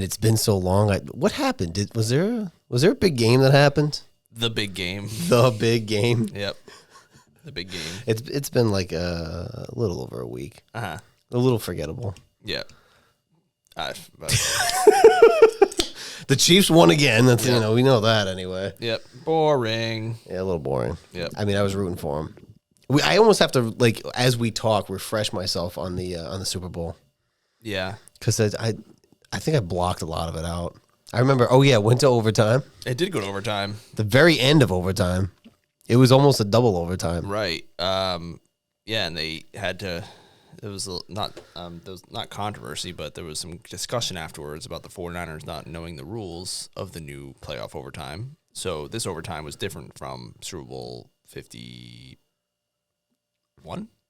And it's been so long. What happened? Was there a big game that happened? The big game. The big game. Yep. The big game. It's been like a little over a week. A little forgettable. Yeah. The Chiefs won again. That's we know that anyway. Yep. Boring. Yeah, a little boring. Yep. I mean, I was rooting for them. I almost have to, like, as we talk, refresh myself on the Super Bowl. Yeah. Because I think I blocked a lot of it out. I remember, it went to overtime. It did go to overtime. The very end of overtime. It was almost a double overtime. Right. Yeah, and they had to, there was not controversy, but there was some discussion afterwards about the 49ers not knowing the rules of the new playoff overtime. So this overtime was different from Super Bowl 51?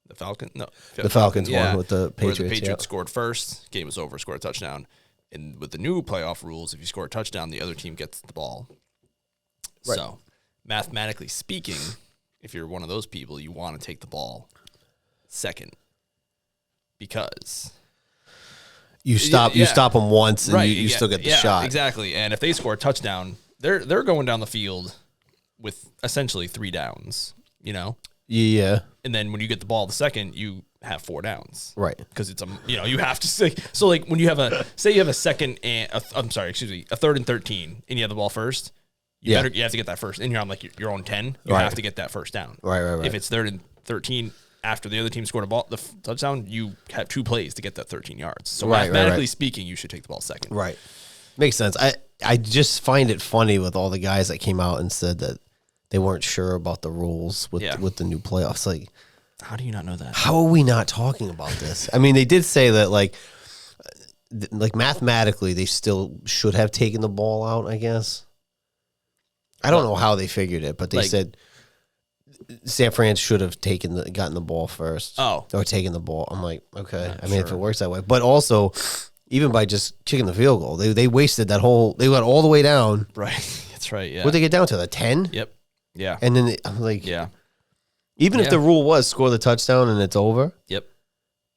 The Falcons? No. The Falcons won with the Patriots. Where the Patriots scored first, game was over, scored a touchdown. And with the new playoff rules, if you score a touchdown, the other team gets the ball. Right. So, mathematically speaking, if you're one of those people, you want to take the ball second because you stop them once and you still get the shot. Exactly. And if they score a touchdown, they're going down the field with essentially 3 downs. Yeah. And then when you get the ball the second, you have 4 downs. Right. Because it's you have to say, so like when you have a third and 13 and you have the ball first, you have to get that first. And you're on like your own 10, you have to get that first down. Right. If it's third and 13 after the other team scored the touchdown, you have 2 plays to get that 13 yards. So mathematically speaking, you should take the ball second. Right. Makes sense. I just find it funny with all the guys that came out and said that they weren't sure about the rules with the new playoffs. Like, how do you not know that? How are we not talking about this? I mean, they did say that like mathematically they still should have taken the ball out, I guess. I don't know how they figured it, but they said San Fran should have gotten the ball first. Oh. Or taken the ball. I'm like, okay. If it works that way. But also, even by just kicking the field goal, they wasted they went all the way down. Right. That's right, yeah. What'd they get down to? The 10? Yep. Yeah. And then I'm like, yeah. Even if the rule was score the touchdown and it's over. Yep.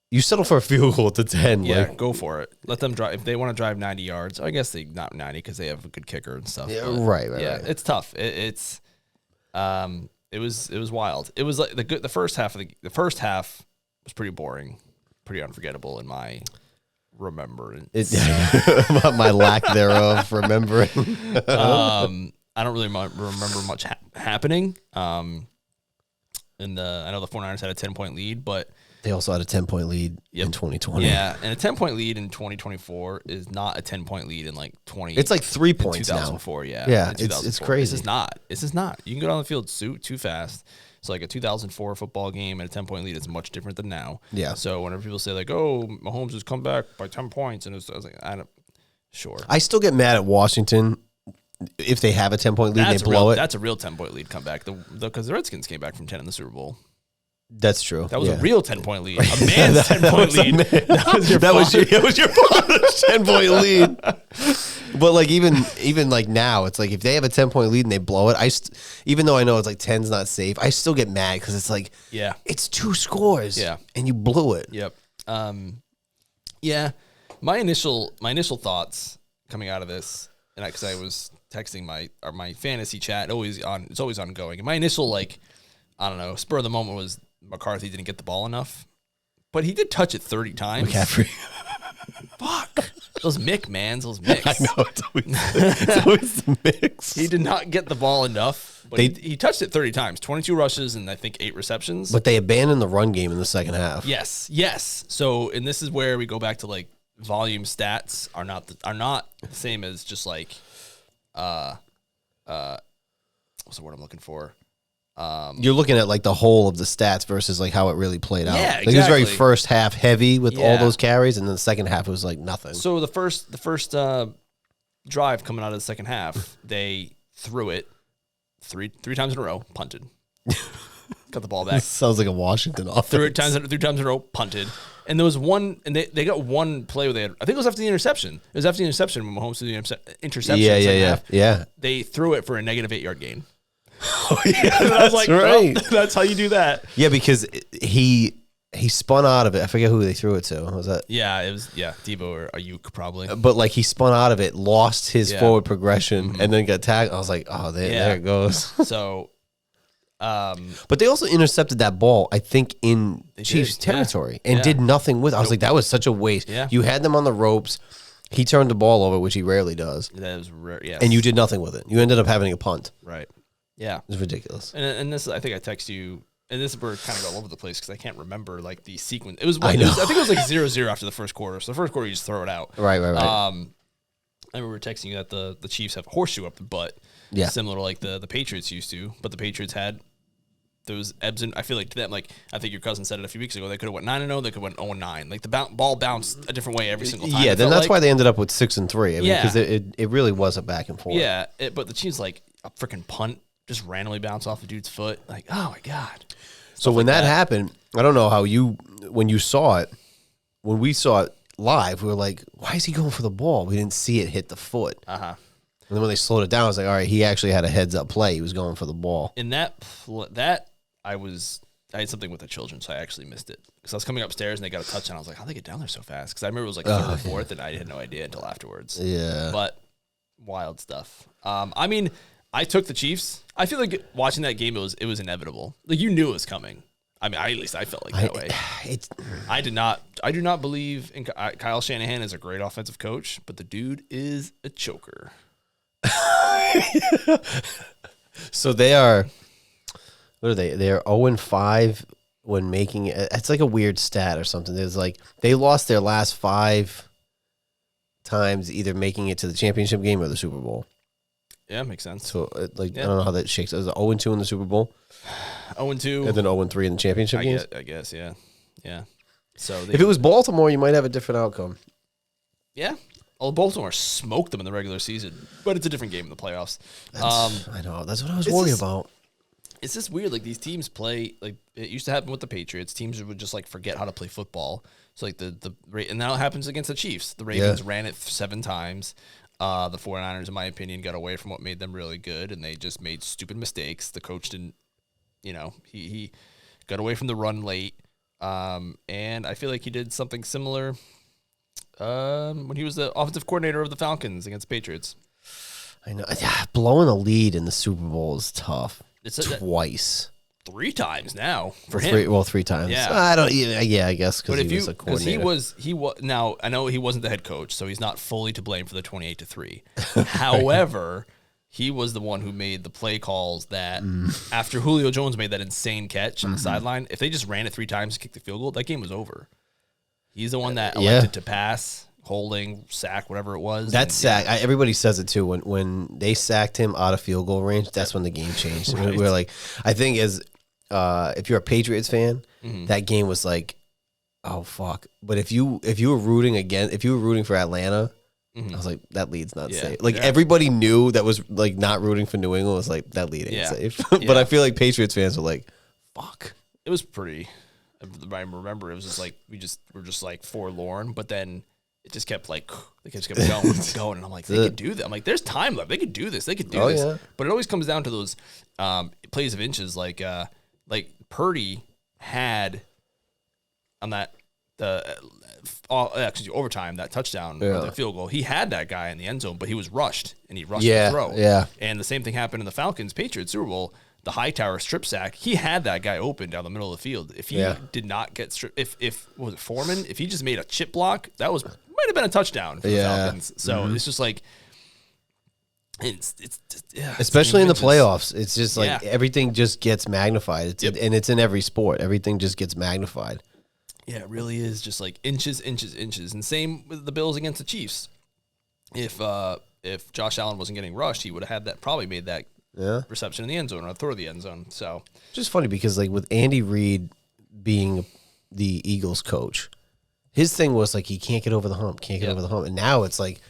You settle for a field goal at the 10. Yeah, go for it. Let them drive. If they want to drive 90 yards, I guess they not 90 because they have a good kicker and stuff. Yeah, right. Yeah, it's tough. It was wild. It was like the first half was pretty boring, pretty unforgettable in my remembrance. My lack thereof remembering. I don't really remember much happening. And I know the 49ers had a 10-point lead, but they also had a 10-point lead in 2020. Yeah, and a 10-point lead in 2024 is not a 10-point lead in like 20. It's like 3 points 2004, now. Yeah, it's crazy. This is not. You can go down the field too fast. So like a 2004 football game and a 10-point lead is much different than now. Yeah. So whenever people say like, "Oh, Mahomes has come back by 10 points," and I was like, sure. I still get mad at Washington if they have a 10-point lead and they blow it. That's a real 10-point lead comeback. Because the Redskins came back from 10 in the Super Bowl. That's true. That was a real 10-point lead. A man's 10-point lead. That was your father's 10-point lead. But like even like now, it's like if they have a 10-point lead and they blow it, even though I know it's like 10's not safe, I still get mad because it's like it's 2 scores. Yeah. And you blew it. Yep. Yeah. My initial thoughts coming out of this, and because I was texting my fantasy chat, it's always ongoing. And my initial spur of the moment was McCarthy didn't get the ball enough, but he did touch it 30 times. McCaffrey. Fuck. Those Those Micks. I know. It's always the Micks. He did not get the ball enough, but he touched it 30 times. 22 rushes and I think 8 receptions. But they abandoned the run game in the second half. Yes. So, and this is where we go back to like volume stats are not the same as just like what's the word I'm looking for? You're looking at like the whole of the stats versus like how it really played out. Yeah, like exactly. It was very first half heavy with all those carries, and then the second half it was like nothing. So the first drive coming out of the second half, they threw it three times in a row, punted, got the ball back. This sounds like a Washington offense. Three times in a row, punted. And there was one, and they got one play where they had, I think it was after the interception. It was after the interception when Mahomes threw the interception. Yeah. They threw it for a negative 8-yard gain. Oh, yeah, that's I was like, right. Well, that's how you do that. Yeah, because he he spun out of it. I forget who they threw it to. Was that? Yeah, it was Debo or Ayuk probably. But like he spun out of it, lost his forward progression, and then got tagged. I was like, oh, there it goes. So, but they also intercepted that ball, I think, in Chiefs territory and did nothing with it. I was like, that was such a waste. Yeah. You had them on the ropes. He turned the ball over, which he rarely does. That was rare, yes. And you did nothing with it. You ended up having a punt. Right. Yeah. It was ridiculous. And this, I think I text you, and this we're kind of all over the place because I can't remember like the sequence. It was, I think it was like 0-0 after the first quarter. So the first quarter, you just throw it out. Right. I remember texting you that the Chiefs have a horseshoe up the butt. Yeah. Similar to like the Patriots used to, but the Patriots had those ebbs and I feel like to them, like I think your cousin said it a few weeks ago, they could have went 9-0, they could have went 0-9. Like the ball bounced a different way every single time. Yeah, then that's why they ended up with 6-3. I mean, because it really was a back and forth. Yeah, but the Chiefs like a freaking punt just randomly bounced off the dude's foot. Like, oh my god. So when that happened, I don't know how when you saw it, when we saw it live, we were like, why is he going for the ball? We didn't see it hit the foot. Uh-huh. And then when they slowed it down, I was like, all right, he actually had a heads-up play. He was going for the ball. In that I had something with the children, so I actually missed it. Because I was coming upstairs and they got a touchdown. I was like, how'd they get down there so fast? Because I remember it was like third or fourth, and I had no idea until afterwards. Yeah. But wild stuff. I mean, I took the Chiefs. I feel like watching that game, it was inevitable. Like you knew it was coming. I mean, at least I felt like that way. I do not believe in Kyle Shanahan is a great offensive coach, but the dude is a choker. So they are. What are they? They're 0-5 when making it. It's like a weird stat or something. There's like they lost their last 5 times, either making it to the championship game or the Super Bowl. Yeah, makes sense. So I don't know how that shakes. Is it 0-2 in the Super Bowl? 0-2, and then 0-3 in the championship games. I guess, yeah. So if it was Baltimore, you might have a different outcome. Yeah. Well, Baltimore smoked them in the regular season, but it's a different game in the playoffs. I know. That's what I was worried about. It's just weird. Like these teams play like it used to happen with the Patriots. Teams would just like forget how to play football. So like and now it happens against the Chiefs. The Ravens ran it 7 times. The 49ers, in my opinion, got away from what made them really good, and they just made stupid mistakes. The coach didn't, he got away from the run late, and I feel like he did something similar when he was the offensive coordinator of the Falcons against the Patriots. I know. Blowing a lead in the Super Bowl is tough. It's twice. 3 times now for him. 3 times. Yeah. I don't. Yeah, I guess because he was a coordinator. Because he was. Now I know he wasn't the head coach, so he's not fully to blame for the 28-3. However, he was the one who made the play calls that after Julio Jones made that insane catch on the sideline. If they just ran it 3 times and kicked the field goal, that game was over. He's the one that elected to pass. Holding, sack, whatever it was. That sack, everybody says it too. When they sacked him out of field goal range, that's when the game changed. Right. We're like, I think if you're a Patriots fan, that game was like, oh fuck. But if you were rooting for Atlanta, I was like, that lead's not safe. Like everybody knew that was like not rooting for New England was like that lead ain't safe. But I feel like Patriots fans were like, fuck. It was pretty. I remember it was just like we're just like forlorn, but then. It just kept like they just kept going, and I'm like, they could do that. I'm like, there's time left. They could do this. They could do this. Yeah. But it always comes down to those plays of inches. Like Purdy had on that actually overtime that touchdown the field goal. He had that guy in the end zone, but he was rushed and he rushed the throw. Yeah. And the same thing happened in the Falcons Patriots Super Bowl. The Hightower strip sack, he had that guy open down the middle of the field. If he did not get stripped, if was it Foreman, if he just made a chip block, that might have been a touchdown for the Falcons. So it's just like it's especially in the playoffs. It's just like everything just gets magnified. And it's in every sport. Everything just gets magnified. Yeah, it really is just like inches. And same with the Bills against the Chiefs. If Josh Allen wasn't getting rushed, he would have had that probably made that reception in the end zone or throw to the end zone. So just funny because like with Andy Reid being the Eagles coach, his thing was like he can't get over the hump, and now it's like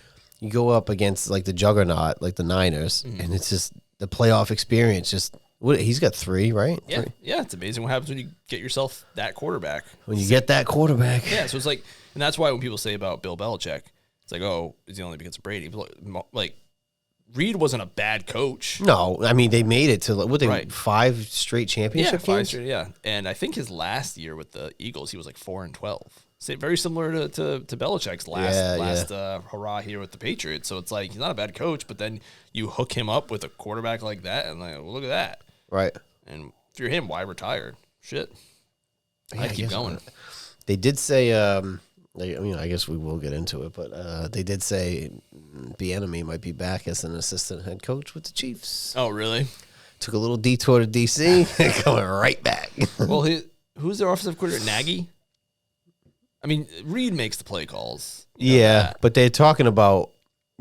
you go up against like the juggernaut, like the Niners, and it's just the playoff experience. Just he's got 3, right? Yeah, it's amazing what happens when you get yourself that quarterback. When you get that quarterback, so it's like, and that's why when people say about Bill Belichick, it's like, oh, is he only because of Brady? Like Reed wasn't a bad coach. No, I mean, they made it to 5 straight championship games? Yeah. And I think his last year with the Eagles, he was like 4-12. Very similar to Belichick's last hurrah here with the Patriots. So it's like, he's not a bad coach, but then you hook him up with a quarterback like that, and like, well, look at that. Right. And if you're him, why retire? Shit. I keep going. They did say, I guess we will get into it, but they did say Bieniemy might be back as an assistant head coach with the Chiefs. Oh, really? Took a little detour to D.C. and coming right back. Well, who's their offensive coordinator? Nagy? I mean, Reed makes the play calls. Yeah, but they're talking about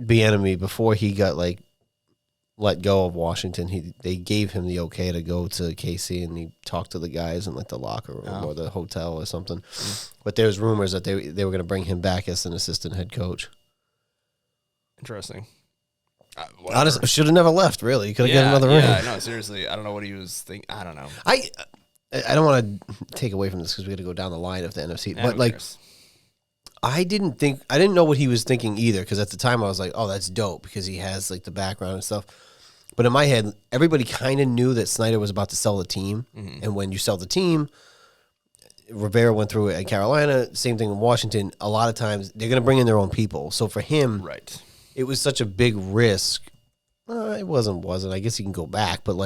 Bieniemy before he got let go of Washington. They gave him the okay to go to KC, and he talked to the guys in the locker room or the hotel or something. But there's rumors that they were going to bring him back as an assistant head coach. Interesting. Honestly, should have never left. Really, he could have got another ring. Yeah, no, seriously, I don't know what he was thinking. I don't know. I don't want to take away from this because we got to go down the line of the NFC. Yeah, but I didn't know what he was thinking either, because at the time I was like, oh, that's dope because he has the background and stuff. But in my head, everybody kind of knew that Snyder was about to sell the team. Mm-hmm. And when you sell the team, Rivera went through it at Carolina, same thing in Washington. A lot of times they're going to bring in their own people. So for him, it was such a big risk. It wasn't. I guess he can go back. But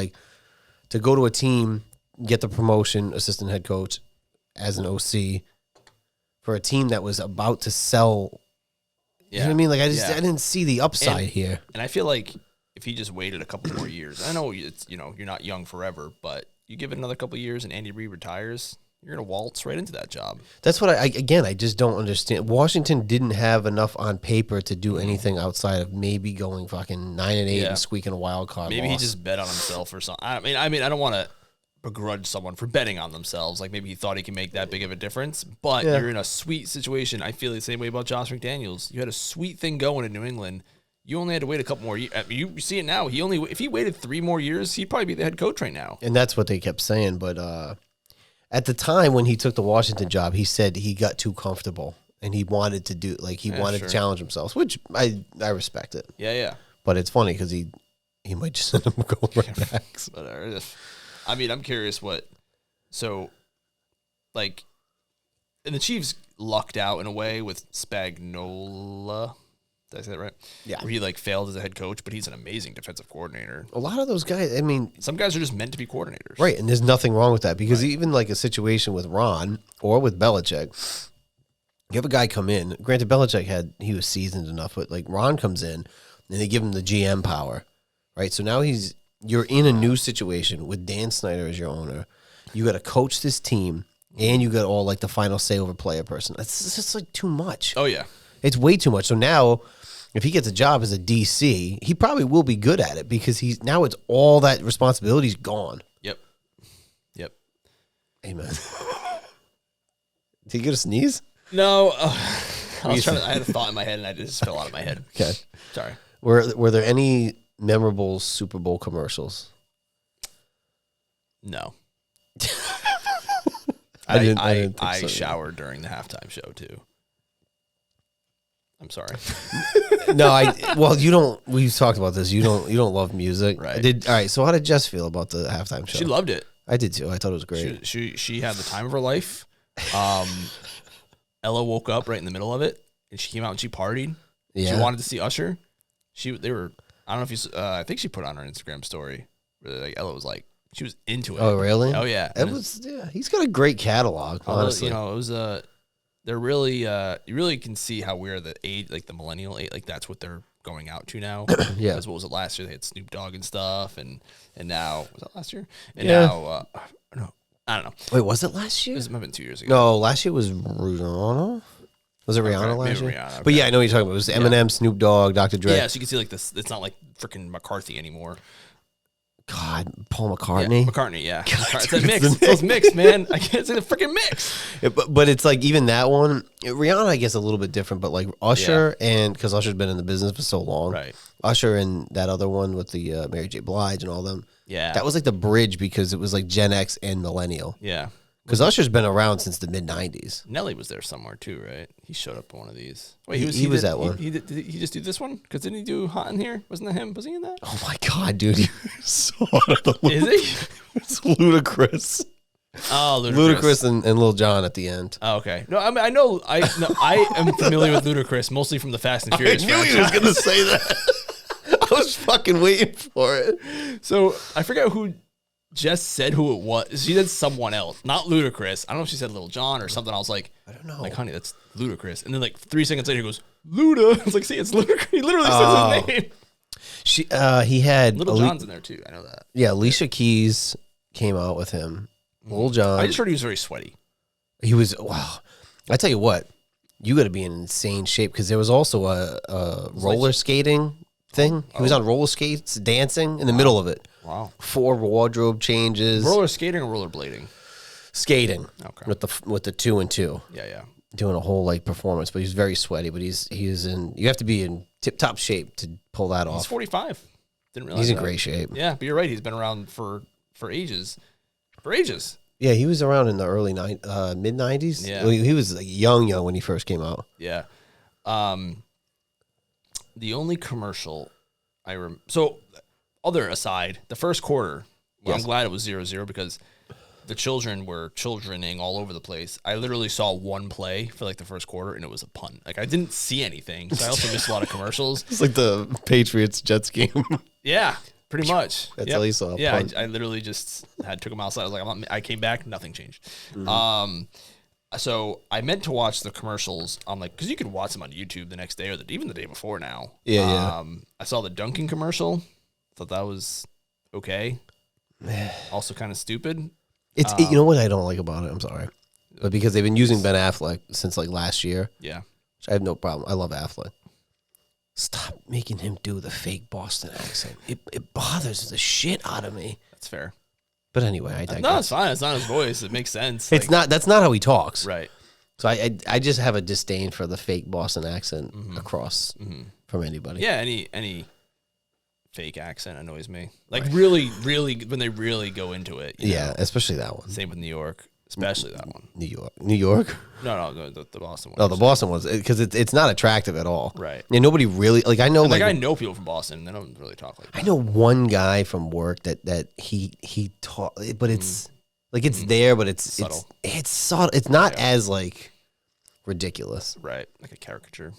to go to a team, get the promotion, assistant head coach as an OC, for a team that was about to sell. You know what I mean? I didn't see the upside here. And I feel like if he just waited a couple more years, I know it's you're not young forever, but you give it another couple of years and Andy Reid retires, you're gonna waltz right into that job. That's what I just don't understand. Washington didn't have enough on paper to do anything outside of maybe going fucking 9-8 and squeaking a wild card. Maybe he just bet on himself or something. I mean, I don't want to begrudge someone for betting on themselves. Maybe he thought he can make that big of a difference, but you're in a sweet situation. I feel the same way about Josh McDaniels. You had a sweet thing going in New England. You only had to wait a couple more years. You see it now. If he waited 3 more years, he'd probably be the head coach right now. And that's what they kept saying. But at the time when he took the Washington job, he said he got too comfortable and he wanted to do wanted to challenge himself, which I respect it. Yeah. But it's funny because he might just let him go right back. I mean, I'm curious and the Chiefs lucked out in a way with Spagnuolo. Did I say that right? Yeah. Where he failed as a head coach, but he's an amazing defensive coordinator. A lot of those guys, I mean, some guys are just meant to be coordinators. Right, and there's nothing wrong with that because even a situation with Ron or with Belichick, you have a guy come in. Granted, Belichick he was seasoned enough, but Ron comes in and they give him the GM power, right? So now you're in a new situation with Dan Snyder as your owner. You got to coach this team, and you got all the final say over player person. It's just too much. Oh yeah, it's way too much. So now, if he gets a job as a DC, he probably will be good at it because now it's all that responsibility's gone. Yep. Amen. Did you get a sneeze? No, I had a thought in my head and I just fell out of my head. Okay, sorry. Were there any memorable Super Bowl commercials? No. I didn't think so. Showered during the halftime show too. I'm sorry. No, you don't. We've talked about this. You don't love music, right? All right. So how did Jess feel about the halftime show? She loved it. I did too. I thought it was great. She had the time of her life. Ella woke up right in the middle of it, and she came out and she partied. Yeah. She wanted to see Usher. I don't know if you. I think she put on her Instagram story. Where Ella was she was into it. Oh really? Oh yeah. He's got a great catalog. Honestly, it was they're really you really can see how we're the age, the millennial age, that's what they're going out to now. Yeah. Because what was it last year? They had Snoop Dogg and stuff, and now was that last year? And now no, I don't know. Wait, was it last year? This might have been 2 years ago. No, last year was Rihanna. Was it Rihanna last year? Rihanna, okay. But yeah, I know what you're talking about. It was Eminem, Snoop Dogg, Dr. Dre. Yeah, so you can see this. It's not freaking McCarthy anymore. God, Paul McCartney. Yeah, McCartney, yeah. It's a mix. It's mixed, man. I can't say the freaking mix. Yeah, but it's even that one. Rihanna, I guess, a little bit different. But Usher, and because Usher's been in the business for so long, right? Usher and that other one with the Mary J. Blige and all them. Yeah, that was the bridge because it was Gen X and millennial. Yeah, Because Usher's been around since the mid-'90s. Nelly was there somewhere too, right? He showed up on one of these. Wait, he was at one. Did he just do this one? Because didn't he do Hot in Here? Wasn't that him? Was he in that? Oh my God, dude. You're so out of the loop. Is he? It's Ludacris. Oh, Ludacris and Lil Jon at the end. Oh, okay. No, I mean, I am familiar with Ludacris, mostly from the Fast and Furious I knew he was going to say that. I was fucking waiting for it. So I forget who Jess said who it was. She said someone else, not Ludacris. I don't know if she said Lil Jon or something. I was like, I don't know. Like, honey, that's Ludacris. And then like 3 seconds later, he goes, Luda. I was like, see, it's Ludacris. He literally says his name. He had Lil Jon's in there too. I know that. Yeah, Alicia Keys came out with him. Lil Jon. I just heard he was very sweaty. He was, wow. I tell you what, you got to be in insane shape because there was also a roller skating thing. He was on roller skates, dancing in the middle of it. Wow. 4 wardrobe changes. Roller skating or roller blading? Skating. Okay. With the 2 and 2. Yeah. Doing a whole like performance, but he's very sweaty. But he's in. You have to be in tip top shape to pull that off. He's 45. Didn't realize he's in great shape. Yeah, but you're right. He's been around for ages. For ages. Yeah, he was around in the early mid-'90s. Yeah. Well, he was like young when he first came out. Yeah. The only commercial so other aside, the first quarter, I'm glad it was 0-0 because the children were childrening all over the place. I literally saw one play for like the first quarter and it was a punt. Like I didn't see anything. So I also missed a lot of commercials. It's like the Patriots Jets game. Yeah. Pretty much. That's all you saw. Yeah, I literally just took him outside. I was like, I came back, nothing changed. Mm-hmm. So I meant to watch the commercials on like, because you can watch them on YouTube the next day or even the day before now. Yeah. I saw the Dunkin' commercial. Thought that was okay. Also kind of stupid. It's you know what I don't like about it. I'm sorry, but because they've been using Ben Affleck since like last year. Yeah, which I have no problem. I love Affleck. Stop making him do the fake Boston accent. It bothers the shit out of me. That's fair. But anyway, I digress. No, it's fine. It's not his voice. It makes sense. It's not. That's not how he talks. Right. So I just have a disdain for the fake Boston accent across from anybody. Yeah, any fake accent annoys me. Like really, when they really go into it. You know? Especially that one. Same with New York. Especially that one. New York? No, the Boston one. No, the Boston ones, because it's not attractive at all. Right. And nobody really, like I know. I know people from Boston. They don't really talk like that. I know one guy from work that he taught, but it's like it's there, but it's subtle. It's subtle. It's not as like ridiculous. Right. Like a caricature.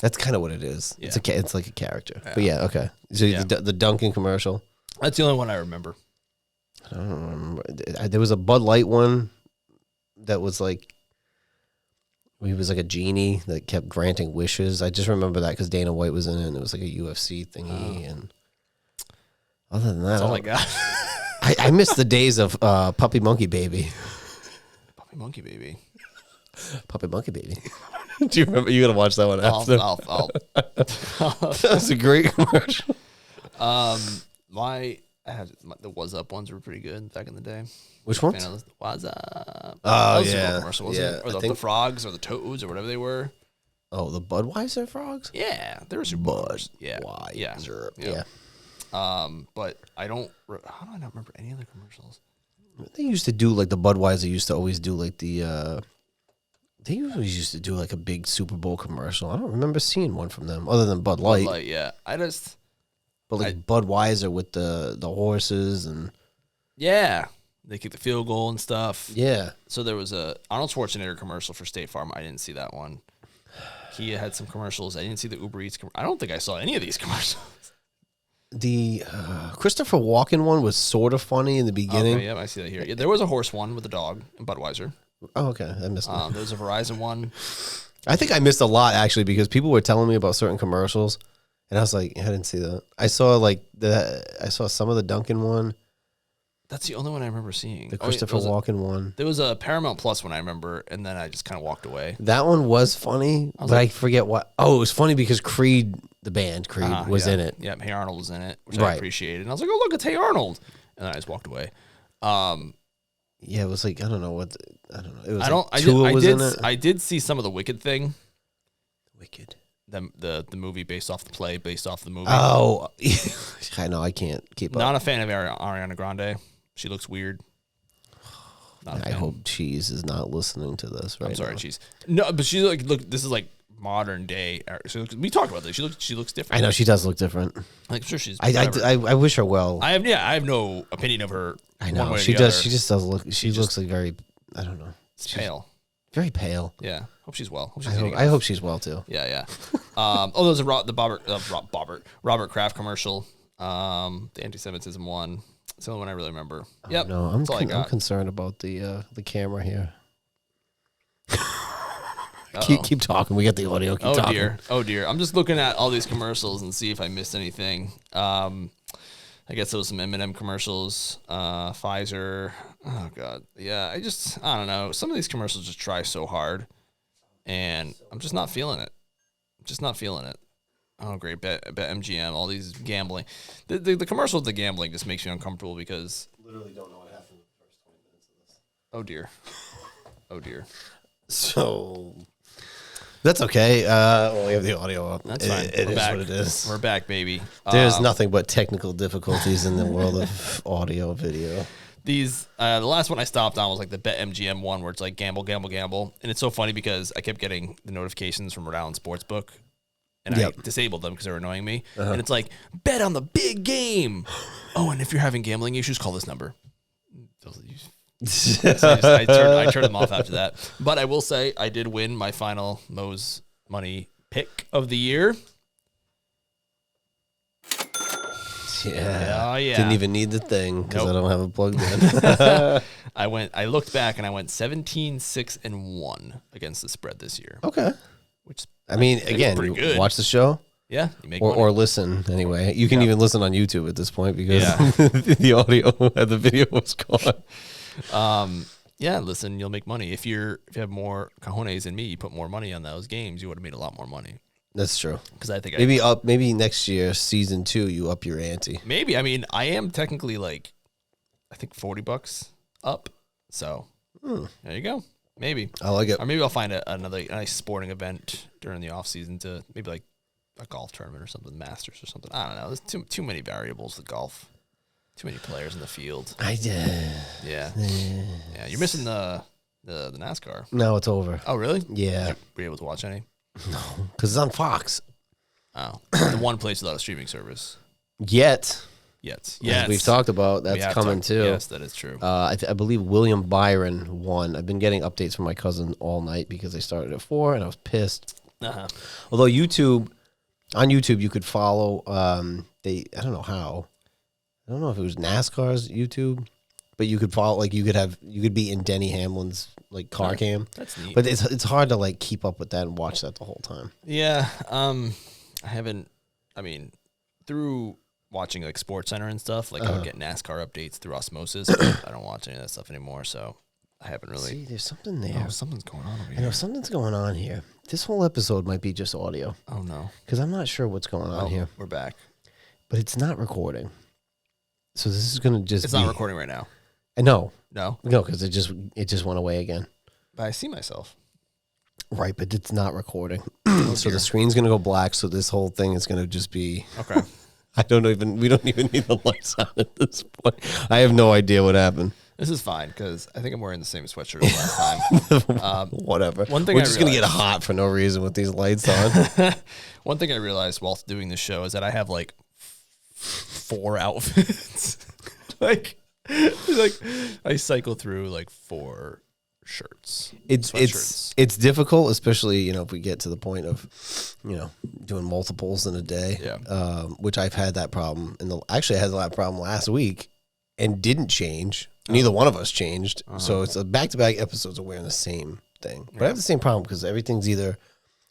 That's kind of what it is. Yeah. It's like a character. Yeah. But yeah, okay. So the Dunkin' commercial. That's the only one I remember. I don't remember. There was a Bud Light one that was like, he was like a genie that kept granting wishes. I just remember that because Dana White was in it, and it was like a UFC thingy. And other than that, that's all I got. I miss the days of Puppy Monkey Baby. Puppy Monkey Baby. Puppy Monkey Baby. Do you remember? You gotta watch that one after. I'll That was a great commercial. The Was Up ones were pretty good back in the day. Which ones? Was Up. Oh, that was yeah. A commercial, wasn't it? Or the frogs or the toads or whatever they were. Oh, the Budweiser frogs? Yeah, they were Super Bowls. Yeah. Yeah. But how do I not remember any other commercials? They used to do like the Budweiser used to always do like the they always used to do like a big Super Bowl commercial. I don't remember seeing one from them other than Bud Light. Bud Light, yeah. But like Budweiser with the horses and they kicked the field goal and stuff. Yeah. So there was a Arnold Schwarzenegger commercial for State Farm. I didn't see that one. Kia had some commercials. I didn't see the Uber Eats. I don't think I saw any of these commercials. The Christopher Walken one was sort of funny in the beginning. Okay, yeah, I see that here. Yeah, there was a horse one with a dog in Budweiser. Oh, okay. I missed that. There was a Verizon one. I think I missed a lot actually because people were telling me about certain commercials, and I was like, I didn't see that. I saw some of the Dunkin' one. That's the only one I remember seeing. The Christopher Walken one. There was a Paramount Plus one I remember, and then I just kind of walked away. That one was funny, but I forget what. Oh, it was funny because Creed, the band Creed, was in it. Yeah, Hey Arnold was in it, which I appreciated. And I was like, oh, look, it's Hey Arnold. And then I just walked away. Yeah, it was like, I don't know. It was in it. I did see some of the Wicked thing. Wicked. The movie based off the play, based off the movie. Oh, I know. I can't keep up. Not a fan of Ariana Grande. She looks weird. I hope Cheese is not listening to this right now. I'm sorry, Cheese. No, but she's like, look, this is like modern day. So we talked about this. She looks different. I know she does look different. Like, I'm sure she's. I wish her well. I have no opinion of her. I know she does. She just does look. She looks like very. I don't know. She's pale. Very pale. Yeah. Hope she's well. I hope she's well too. Yeah. There's the Robert Kraft commercial. The anti-Semitism one. It's the only one I really remember. Yep. No, I'm concerned about the camera here. keep talking. We got the audio. Keep talking. Oh dear. I'm just looking at all these commercials and see if I missed anything. I guess there was some M&M commercials, Pfizer. Oh god. Yeah. I don't know. Some of these commercials just try so hard, and I'm just not feeling it. Oh, great. Bet MGM, all these gambling. The commercial with the gambling just makes me uncomfortable because... Literally don't know what happened in the first 20 minutes of this. Oh, dear. So, that's okay. We have the audio up. That's fine. It is what it is. We're back, baby. There's nothing but technical difficulties in the world of audio video. These the last one I stopped on was like the Bet MGM one where it's like gamble. And it's so funny because I kept getting the notifications from Rhode Island Sportsbook. And I disabled them because they were annoying me. Uh-huh. And it's like, bet on the big game. Oh, and if you're having gambling issues, call this number. So I turned them off after that. But I will say I did win my final Mo's Money pick of the year. Yeah. Oh, yeah. Didn't even need the thing because I don't have it plugged in. I looked back and I went 17-6-1 against the spread this year. Okay. Which I mean, again, you watch the show. Yeah, you make or listen anyway. You can even listen on YouTube at this point because the audio and the video was gone. Listen, you'll make money if you have more cojones than me. You put more money on those games, you would have made a lot more money. That's true. Because I think maybe next year, season 2, you up your ante. Maybe. I mean, I am technically like, I think $40 up. So there you go. Maybe. I like it. Or maybe I'll find another nice sporting event during the off season to maybe like a golf tournament or something, Masters or something. I don't know. There's too many variables with golf. Too many players in the field. I did. Yeah. You're missing the NASCAR. No, it's over. Oh, really? Yeah. Were you able to watch any? No, because it's on Fox. Oh, the one place without a streaming service. Yes. Yes. We've talked about that's coming too. Yes, that is true. I believe William Byron won. I've been getting updates from my cousin all night because they started at 4 and I was pissed. Uh-huh. Although on YouTube you could follow. I don't know how. I don't know if it was NASCAR's YouTube, but you could follow. Like you could be in Denny Hamlin's like car cam. That's neat. But it's hard to like keep up with that and watch that the whole time. Yeah. I haven't. I mean, through watching like Sports Center and stuff, like I would get NASCAR updates through osmosis. But I don't watch any of that stuff anymore, so I haven't really. See, there's something there. Oh, something's going on over here. I know something's going on here. This whole episode might be just audio. Oh no, because I'm not sure what's going on here. We're back, but it's not recording. So this is gonna just. It's not recording right now. No, because it just went away again. But I see myself. Right, but it's not recording. So the screen's gonna go black. So this whole thing is gonna just be okay. We don't even need the lights on at this point. I have no idea what happened. This is fine because I think I'm wearing the same sweatshirt as last time. Whatever. One thing we're just gonna get hot for no reason with these lights on. One thing I realized while doing this show is that I have like 4 outfits. like I cycle through like 4 shirts. It's difficult, especially if we get to the point of doing multiples in a day. Yeah. Which I've had that problem actually I had that problem last week and didn't change. Neither one of us changed. So it's a back-to-back episodes of wearing the same thing. But I have the same problem because everything's either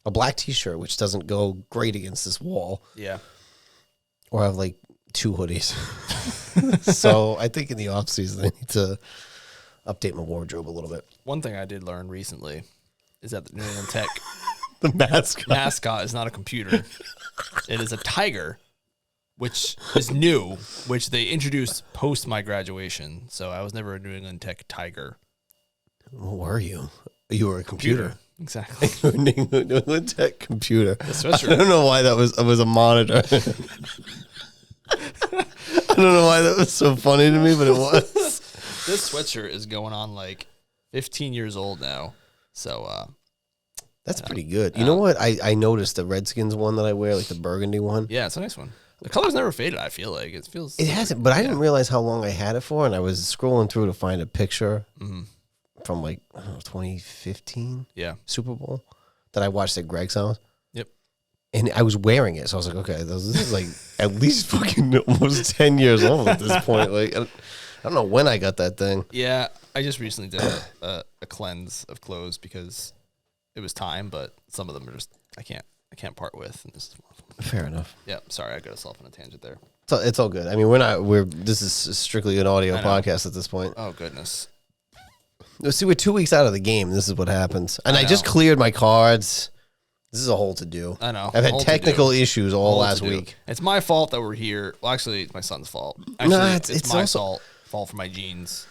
a black t-shirt, which doesn't go great against this wall. Yeah. Or I have like 2 hoodies. So I think in the off season I need to update my wardrobe a little bit. One thing I did learn recently is that the New England Tech the mascot is not a computer. It is a tiger, which is new, which they introduced post my graduation. So I was never a New England Tech tiger. What were you? You were a computer. Exactly. New England Tech computer. I don't know why that was a monitor. I don't know why that was so funny to me, but it was. this sweatshirt is going on like 15 years old now. So that's pretty good. You know what? I noticed the Redskins one that I wear, like the burgundy one. Yeah, it's a nice one. The color's never faded, I feel like. It hasn't, but I didn't realize how long I had it for, and I was scrolling through to find a picture from like, I don't know, 2015 Super Bowl that I watched at Greg's house. Yep. And I was wearing it, so I was like, okay, this is like at least fucking almost 10 years old at this point. Like, I don't know when I got that thing. Yeah, I just recently did a cleanse of clothes because it was time, but some of them are just, I can't part with, and this is one of them. Fair enough. Yeah, sorry, I got us off on a tangent there. So it's all good. I mean, this is strictly an audio podcast at this point. Oh, goodness. See, we're 2 weeks out of the game. This is what happens. And I just cleared my cards. This is a whole to-do. I know. I've had technical issues all last week. It's my fault that we're here. Well, actually, it's my son's fault. Actually, no, it's my fault for my genes.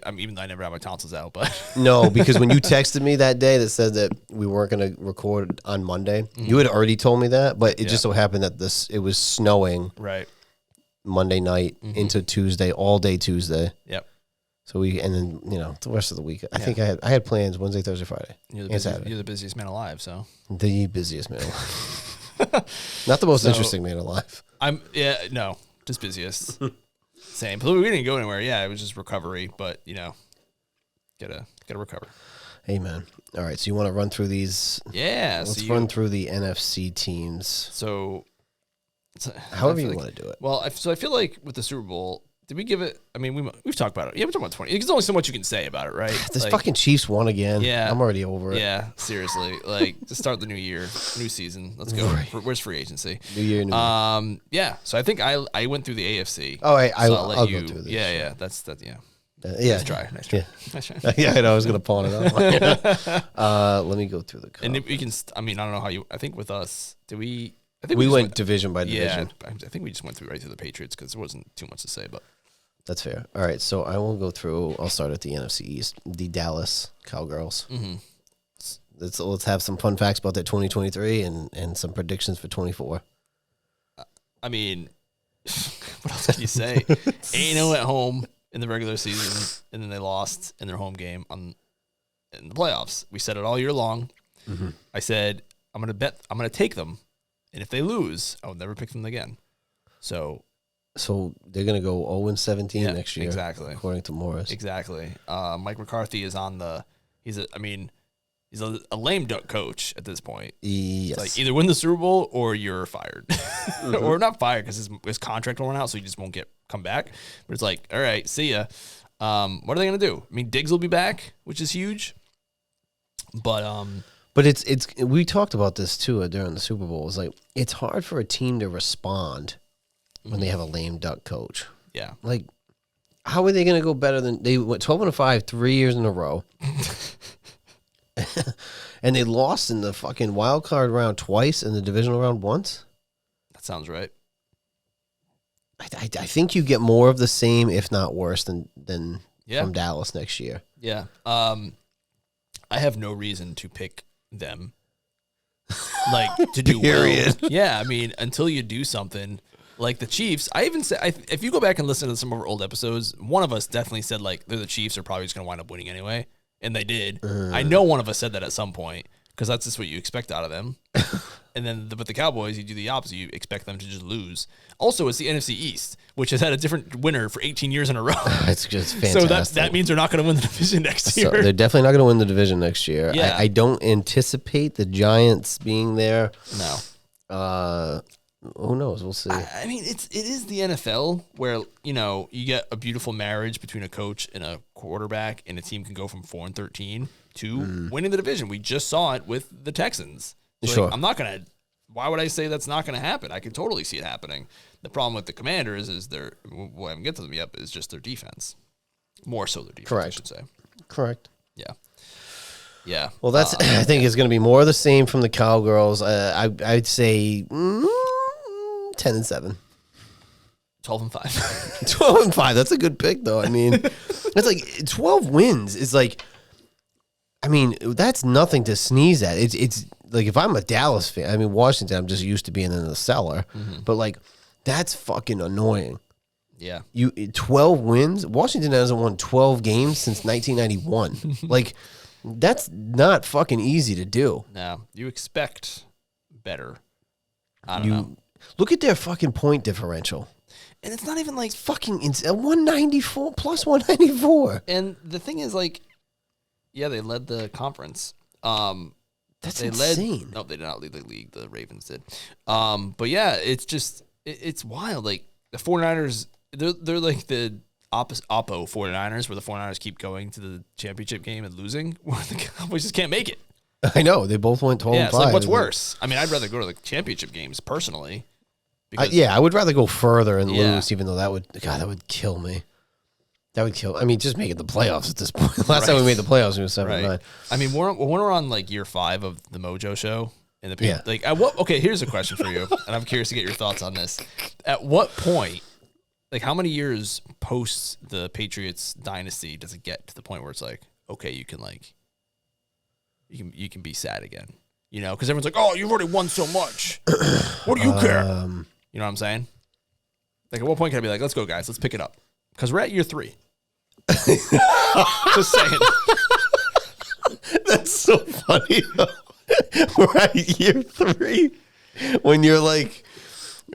I mean, even though I never had my tonsils out, but no, because when you texted me that day that said that we weren't going to record on Monday, you had already told me that, but it just so happened that it was snowing Monday night into Tuesday, all day Tuesday. Yep. So and then the rest of the week. I think I had plans Wednesday, Thursday, Friday, and Saturday. You're the busiest man alive, so the busiest man alive. Not the most interesting man alive. Just busiest. Same. But we didn't go anywhere. Yeah, it was just recovery, but gotta recover. Amen. All right, so you want to run through these? Yeah. Let's run through the NFC teams. So, however you want to do it. Well, I feel like with the Super Bowl, did we give it? I mean, we've talked about it. Yeah, we talked about 20. There's only so much you can say about it, right? This fucking Chiefs won again. Yeah, I'm already over it. Yeah, seriously. Like, to start the new year, new season. Let's go. Right. Where's free agency? New year, new year. Yeah. So I think I went through the AFC. Oh, I'll go through this. Yeah. That's that. Yeah. Yeah. Nice try. Yeah. Nice try. Yeah, I know. I was gonna pawn it up. Let me go through the cup. And we can. I mean, I don't know how you. I think with us, did we? I think we went division by division. Yeah, I think we just went right through the Patriots because there wasn't too much to say, but. That's fair. All right, so I will go through. I'll start at the NFC East, the Dallas Cowgirls. Mm-hmm. Let's have some fun facts about that 2023 and some predictions for 24. I mean, what else can you say? 8-0 at home in the regular season, and then they lost in their home game in the playoffs. We said it all year long. Mm-hmm. I said I'm going to take them, and if they lose, I'll never pick them again. So they're going to go 0-17 next year. Exactly. According to Morris. Exactly. Mike McCarthy is he's a lame duck coach at this point. Yes. It's like either win the Super Bowl or you're fired. Mm-hmm. Or not fired because his contract went out, so he just won't come back. But it's like, all right, see ya. What are they going to do? I mean, Diggs will be back, which is huge. But it's we talked about this too during the Super Bowl. It's like it's hard for a team to respond when they have a lame duck coach. Yeah. Like, how are they going to go better than they went 12-5 3 years in a row? And they lost in the fucking wild card round twice and the divisional round once? That sounds right. I think you get more of the same, if not worse, than from Dallas next year. Yeah. I have no reason to pick them. Like, to do well. Yeah, I mean, until you do something. Like the Chiefs, I even said, if you go back and listen to some of our old episodes, one of us definitely said, like, they're the Chiefs are probably just going to wind up winning anyway. And they did. I know one of us said that at some point because that's just what you expect out of them. And then with the Cowboys, you do the opposite. You expect them to just lose. Also, it's the NFC East, which has had a different winner for 18 years in a row. It's just fantastic. So that means they're not going to win the division next year. So they're definitely not going to win the division next year. Yeah. I don't anticipate the Giants being there. No. Who knows? We'll see. I mean, it is the NFL where, you get a beautiful marriage between a coach and a quarterback, and a team can go from 4-13 to winning the division. We just saw it with the Texans. So sure. Why would I say that's not going to happen? I can totally see it happening. The problem with the Commanders is we haven't get to them yet, but it's just their defense. More so their defense, correct. I should say. Correct. Yeah. Yeah. Well, that's. I think it's going to be more of the same from the Cowgirls. I'd say 10-7. 12-5. 12-5. That's a good pick, though. I mean, it's like 12 wins is like. I mean, that's nothing to sneeze at. It's like if I'm a Dallas fan. I mean, Washington. I'm just used to being in the cellar, but like that's fucking annoying. Yeah. 12 wins. Washington hasn't won 12 games since 1991. Like, that's not fucking easy to do. No, you expect better. I don't know. Look at their fucking point differential. And it's not even like... It's fucking 194 plus 194. And the thing is, like, yeah, they led the conference. That's insane. No, they did not lead the league. The Ravens did. But yeah, it's just... It's wild. Like, the 49ers... They're like the oppo 49ers, where the 49ers keep going to the championship game and losing, where the Cowboys just can't make it. I know. They both went 12 and 5. It's like, what's worse? I mean, I'd rather go to the championship games, personally. I would rather go further and lose, even though that would kill me. That would kill. I mean, just making the playoffs at this point. Last time we made the playoffs, we were 7-9. I mean, we're on like year 5 of the MOJO show. Like, at what? Okay, here's a question for you, and I'm curious to get your thoughts on this. At what point, like, how many years post the Patriots dynasty does it get to the point where it's like, okay, you can be sad again, you know? Because everyone's like, oh, you've already won so much. What do you care? You know what I'm saying? Like, at what point can I be like, let's go, guys, let's pick it up? Because we're at year 3. Just saying. That's so funny. We're at year 3. When you're like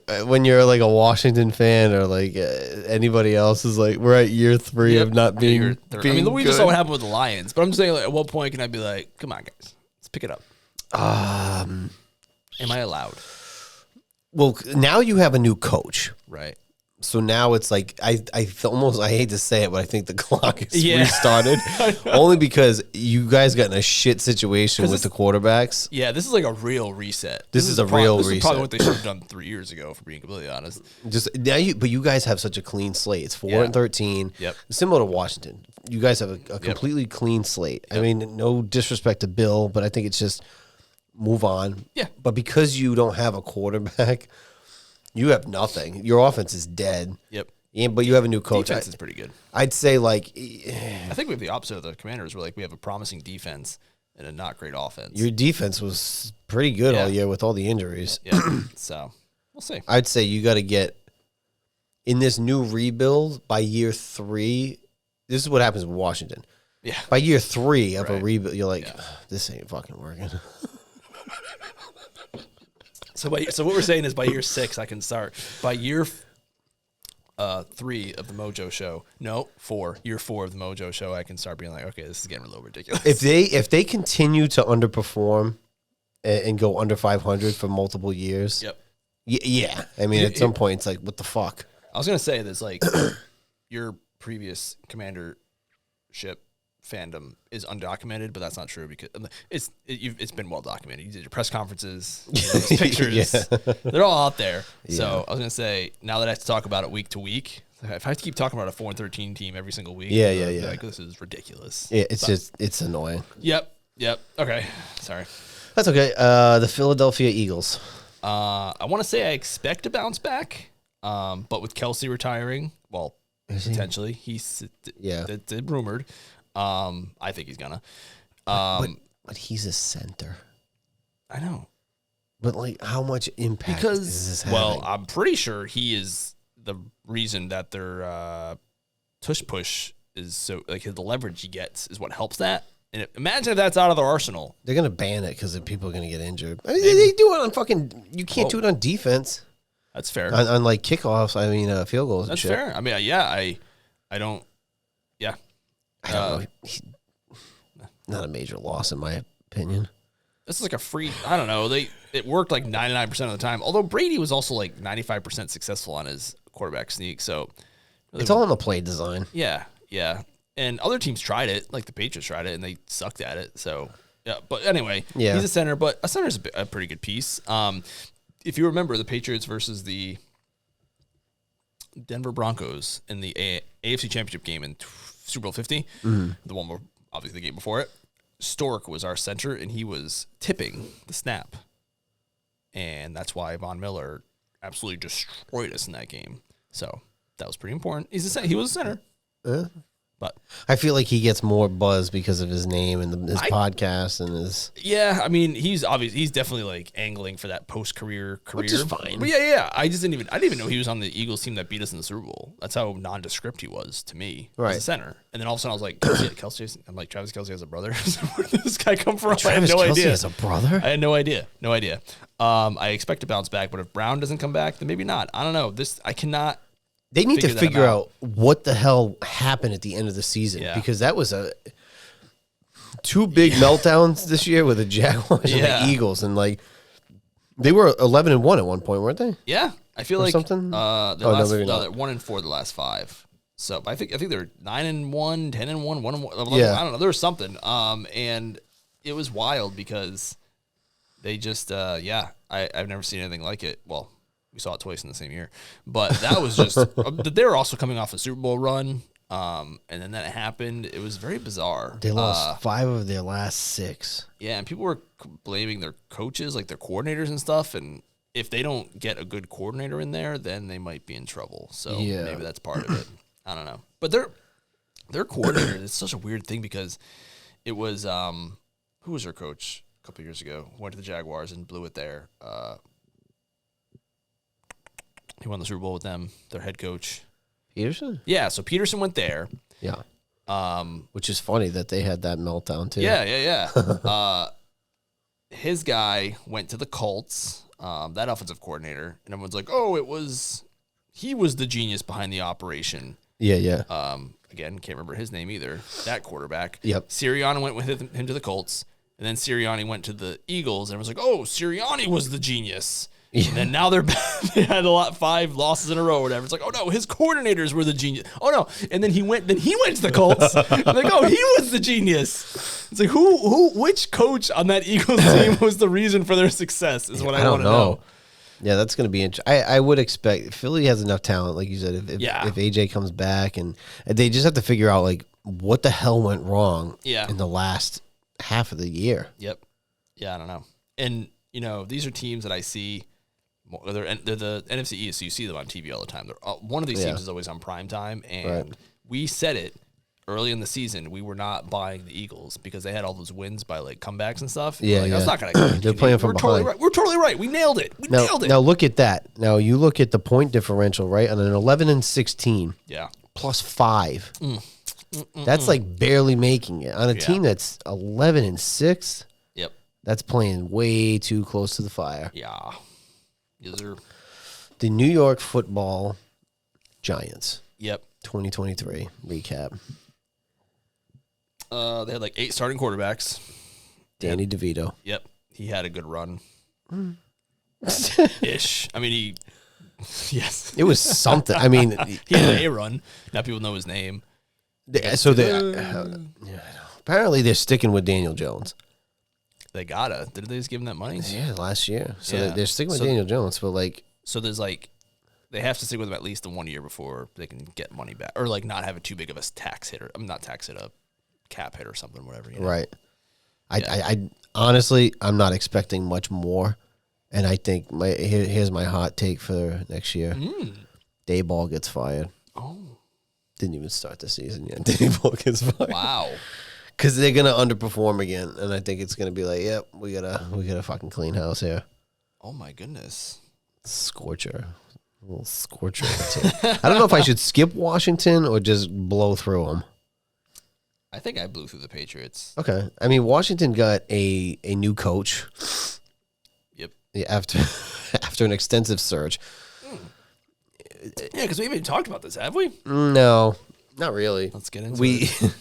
a Washington fan or like anybody else is like, we're at year 3 of not being. I mean, we just saw what happened with the Lions, but I'm just saying, like, at what point can I be like, come on, guys, let's pick it up? Am I allowed? Well, now you have a new coach, right? So now it's like I hate to say it, but I think the clock is restarted. Only because you guys got in a shit situation with the quarterbacks. Yeah, this is like a real reset. This is a real reset. This is probably what they should have done 3 years ago, for being completely honest. Just now, but you guys have such a clean slate. It's 4-13. Yep. Similar to Washington. You guys have a completely clean slate. Yep. I mean, no disrespect to Bill, but I think it's just move on. Yeah. But because you don't have a quarterback, you have nothing. Your offense is dead. Yep. Yeah, but you have a new coach. Defense is pretty good. I'd say, like... I think we have the opposite of the Commanders. We're like, we have a promising defense and a not great offense. Your defense was pretty good all year with all the injuries. Yeah. So, we'll see. I'd say you got to get... In this new rebuild, by year 3... This is what happens with Washington. Yeah. By year 3 of a rebuild, you're like, this ain't fucking working. So what we're saying is by year 6 I can start. By year 3 of the MOJO show, year 4 of the MOJO show, I can start being like, okay, this is getting a little ridiculous. If they continue to underperform and go under 500 for multiple years, yeah. I mean, at some point, it's like, what the fuck? I was gonna say this, like, your previous commandership fandom is undocumented, but that's not true because it's been well documented. You did your press conferences, those pictures, they're all out there. Yeah. So I was gonna say, now that I have to talk about it week to week, if I have to keep talking about a 4-13 team every single week, like, this is ridiculous. Yeah, it's annoying. Yep. Okay, sorry. That's okay. The Philadelphia Eagles. I want to say I expect a bounce back, but with Kelsey retiring, well, potentially he's rumored. I think he's gonna. But he's a center. I know. But, like, how much impact is this having? Well, I'm pretty sure he is the reason that their tush push is so, like, the leverage he gets is what helps that. And imagine if that's out of their arsenal. They're gonna ban it because people are gonna get injured. I mean, they do it on fucking. You can't do it on defense. That's fair. On like kickoffs, I mean, field goals. That's and shit. fair. I mean, I don't. Yeah. I don't know. Not a major loss, in my opinion. This is like a free. I don't know. It worked like 99% of the time. Although Brady was also like 95% successful on his quarterback sneak. So it's all in the play design. Yeah. And other teams tried it, like the Patriots tried it, and they sucked at it. So yeah. But anyway, he's a center, but a center is a pretty good piece. If you remember the Patriots versus the Denver Broncos in the AFC Championship game in Super Bowl 50, the one where obviously the game before it, Stork was our center, and he was tipping the snap. And that's why Von Miller absolutely destroyed us in that game. So that was pretty important. He was a center. But I feel like he gets more buzz because of his name and his podcast and his. Yeah, I mean, he's definitely like angling for that post-career career. Which is fine. But yeah. I didn't even know he was on the Eagles team that beat us in the Super Bowl. That's how nondescript he was to me as a center. And then all of a sudden I was like, Kelce. I'm like, Travis Kelce has a brother. Where did this guy come from? Travis Kelce has a brother? I had no idea. I expect to bounce back, but if Brown doesn't come back, then maybe not. I don't know. I cannot. They need to figure out what the hell happened at the end of the season because that was two big meltdowns this year with the Jaguars and the Eagles, and like they were 11-1 at one point, weren't they? Yeah, I feel like something. They're 1-4 the last 5. So I think they're 9-1, 10-1, 1-1. Yeah. I don't know. There was something. And it was wild because they just I've never seen anything like it. Well, we saw it twice in the same year, but that was just. They were also coming off a Super Bowl run, and then that happened. It was very bizarre. They lost 5 of their last 6. Yeah, and people were blaming their coaches, like their coordinators and stuff. And if they don't get a good coordinator in there, then they might be in trouble. So maybe that's part of it. I don't know, but their coordinator. It's such a weird thing because it was who was their coach a couple years ago? Went to the Jaguars and blew it there. He won the Super Bowl with them, their head coach. Peterson? Yeah, so Peterson went there. Yeah. Which is funny that they had that meltdown, too. Yeah. His guy went to the Colts, that offensive coordinator, and everyone's like, he was the genius behind the operation. Yeah. Again, can't remember his name either, that quarterback. Yep. Sirianni went with him to the Colts, and then Sirianni went to the Eagles, and everyone's like, Sirianni was the genius. Yeah. And now they had 5 losses in a row or whatever. It's like, oh no, his coordinators were the genius. Oh no. And then he went to the Colts. Like, he was the genius. It's like which coach on that Eagles team was the reason for their success is what I want to know. Yeah, that's going to be interesting. I would expect Philly has enough talent, like you said, if AJ comes back, and they just have to figure out like what the hell went wrong in the last half of the year. Yep. Yeah, I don't know. And these are teams that I see. They're the NFC East, so you see them on TV all the time. One of these teams is always on prime time, and we said it early in the season. We were not buying the Eagles because they had all those wins by like comebacks and stuff. That's not going to. They're playing from behind. We're totally right. We nailed it. Nailed it. Now look at that. Now you look at the point differential, right? On an 11-16, plus 5. That's like barely making it on a team that's 11-6. Yep, that's playing way too close to the fire. Yeah. The New York Football Giants. Yep. 2023 recap. They had like 8 starting quarterbacks. Danny DeVito. Yep. He had a good run. Ish. I mean, yes. It was something. I mean, he had a run. Now people know his name. Apparently they're sticking with Daniel Jones. They gotta. Didn't they just give him that money? Yeah, last year. So they're sticking with Daniel Jones, but like, so there's like, they have to stick with him at least the 1 year before they can get money back, or like not have it too big of a tax hit, or not tax hit, a cap hit or something, whatever. Right. I honestly, I'm not expecting much more, and I think here's my hot take for next year. Dayball gets fired. Oh, didn't even start the season yet. Dayball gets fired. Wow. Because they're gonna underperform again, and I think it's gonna be like, yep, we gotta fucking clean house here. Oh my goodness, a little scorcher. I don't know if I should skip Washington or just blow through them. I think I blew through the Patriots. Okay, I mean Washington got a new coach. Yep. After an extensive search. Yeah, because we haven't talked about this, have we? No, not really. Let's get into it.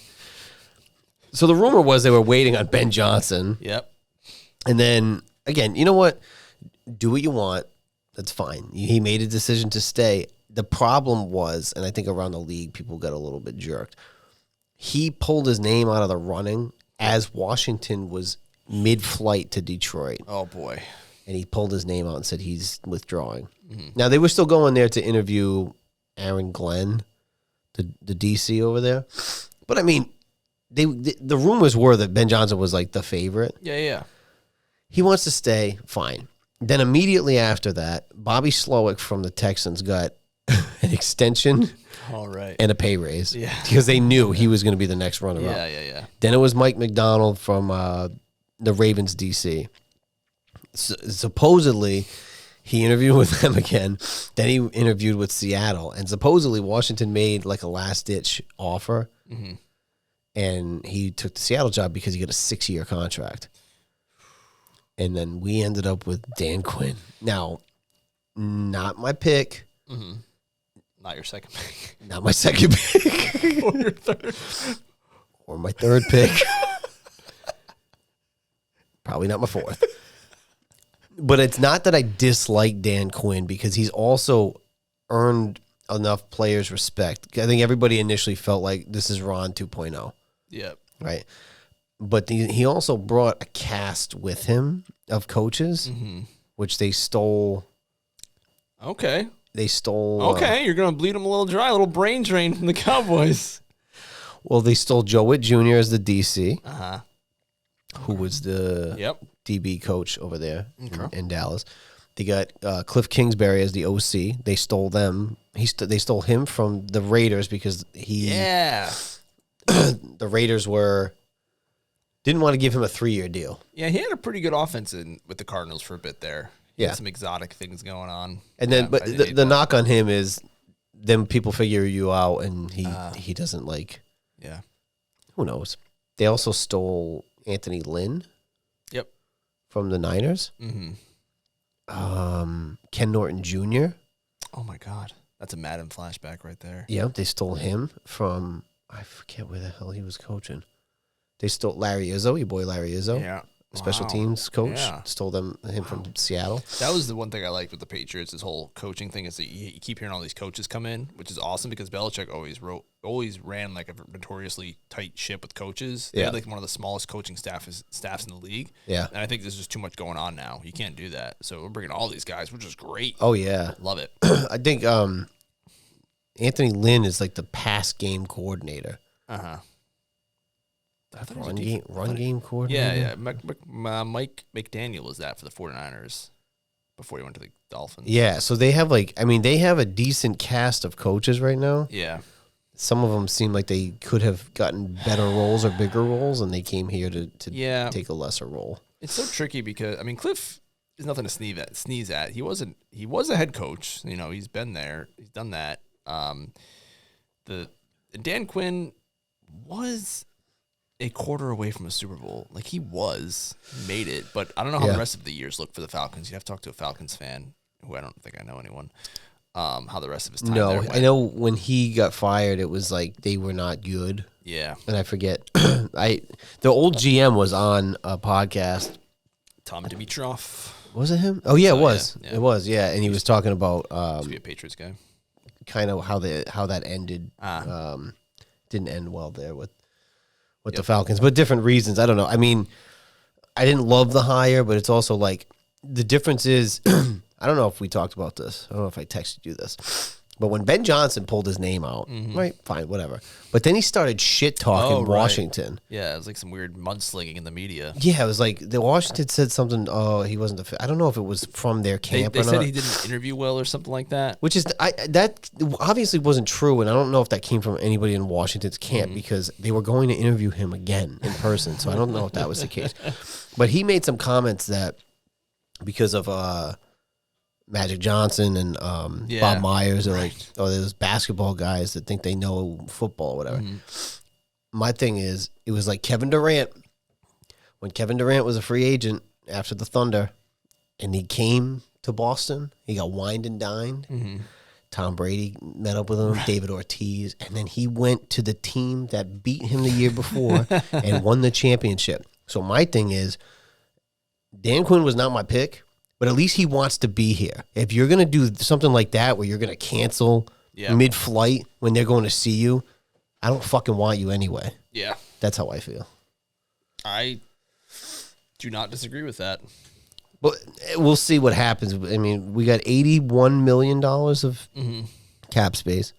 So the rumor was they were waiting on Ben Johnson. Yep. And then, again, you know what? Do what you want. That's fine. He made a decision to stay. The problem was, and I think around the league, people got a little bit jerked. He pulled his name out of the running as Washington was mid-flight to Detroit. Oh, boy. And he pulled his name out and said he's withdrawing. Mm-hmm. Now, they were still going there to interview Aaron Glenn, the DC over there. But, I mean, the rumors were that Ben Johnson was like the favorite. Yeah. He wants to stay, fine. Then immediately after that, Bobby Slowick from the Texans got an extension All right. and a pay raise. Yeah. Because they knew he was going to be the next runner-up. Yeah. Then it was Mike McDonald from the Ravens DC. Supposedly, he interviewed with them again. Then he interviewed with Seattle. And supposedly, Washington made like a last-ditch offer. Mm-hmm. And he took the Seattle job because he got a 6-year contract. And then we ended up with Dan Quinn. Now, not my pick. Mm-hmm. Not your second pick. Not my second pick. Or your third. Or my third pick. Probably not my fourth. But it's not that I dislike Dan Quinn because he's also earned enough players' respect. I think everybody initially felt like this is Ron 2.0. Yep. Right. But he also brought a cast with him of coaches, which they stole. Okay. They stole. Okay, you're going to bleed him a little dry, a little brain drain from the Cowboys. Well, they stole Joe Witt Jr. as the DC, who was the DB coach over there in Dallas. They got Cliff Kingsbury as the OC. They stole them. They stole him from the Raiders because the Raiders didn't want to give him a 3-year deal. Yeah, he had a pretty good offense with the Cardinals for a bit there. He had some exotic things going on. And then, but the knock on him is, then people figure you out, and he doesn't like. Yeah. Who knows? They also stole Anthony Lynn. Yep. From the Niners. Mm-hmm. Ken Norton Jr. Oh my God, that's a Madden flashback right there. Yep, they stole him from, I forget where the hell he was coaching. They stole Larry Izzo, your boy Larry Izzo. Yeah. Special teams coach. Yeah. Stole him from Seattle. That was the one thing I liked with the Patriots, this whole coaching thing, is that you keep hearing all these coaches come in, which is awesome because Belichick always ran like a notoriously tight ship with coaches. They had like one of the smallest coaching staffs in the league. Yeah. And I think there's just too much going on now. You can't do that. So we're bringing all these guys, which is great. Oh, yeah. Love it. I think Anthony Lynn is like the pass game coordinator. Uh-huh. Run game coordinator? Yeah. Mike McDaniel was that for the 49ers before he went to the Dolphins. Yeah, so they have they have a decent cast of coaches right now. Yeah. Some of them seem like they could have gotten better roles or bigger roles, and they came here to take a lesser role. It's so tricky because, Cliff is nothing to sneeze at. He was a head coach. He's been there. He's done that. Dan Quinn was a quarter away from a Super Bowl. Like, he made it, but I don't know how the rest of the years look for the Falcons. You'd have to talk to a Falcons fan, who I don't think I know anyone, how the rest of his time there went. I know when he got fired, it was like they were not good. Yeah. And I forget. The old GM was on a podcast. Tom Dimitroff. Was it him? Oh, yeah, it was. Yeah. It was, yeah. And he was talking about to be a Patriots guy. Kind of how that ended. Didn't end well there with the Falcons, but different reasons. I don't know. I didn't love the hire, but it's also like the difference is, I don't know if we talked about this. I don't know if I texted you this, but when Ben Johnson pulled his name out, right, fine, whatever. But then he started shit talking Washington. Yeah, it was like some weird mudslinging in the media. Yeah, it was like the Washington said something. Oh, he wasn't the fit. I don't know if it was from their camp. They said he didn't interview well or something like that. Which is that obviously wasn't true, and I don't know if that came from anybody in Washington's camp because they were going to interview him again in person. So I don't know if that was the case. But he made some comments that because of Magic Johnson and Bob Myers, or there's basketball guys that think they know football or whatever. My thing is, it was like Kevin Durant. When Kevin Durant was a free agent after the Thunder, and he came to Boston, he got wined and dined. Tom Brady met up with him, David Ortiz, and then he went to the team that beat him the year before and won the championship. So my thing is, Dan Quinn was not my pick. But at least he wants to be here. If you're going to do something like that where you're going to cancel mid-flight when they're going to see you, I don't fucking want you anyway. Yeah. That's how I feel. I do not disagree with that. But we'll see what happens. We got $81 million of cap space.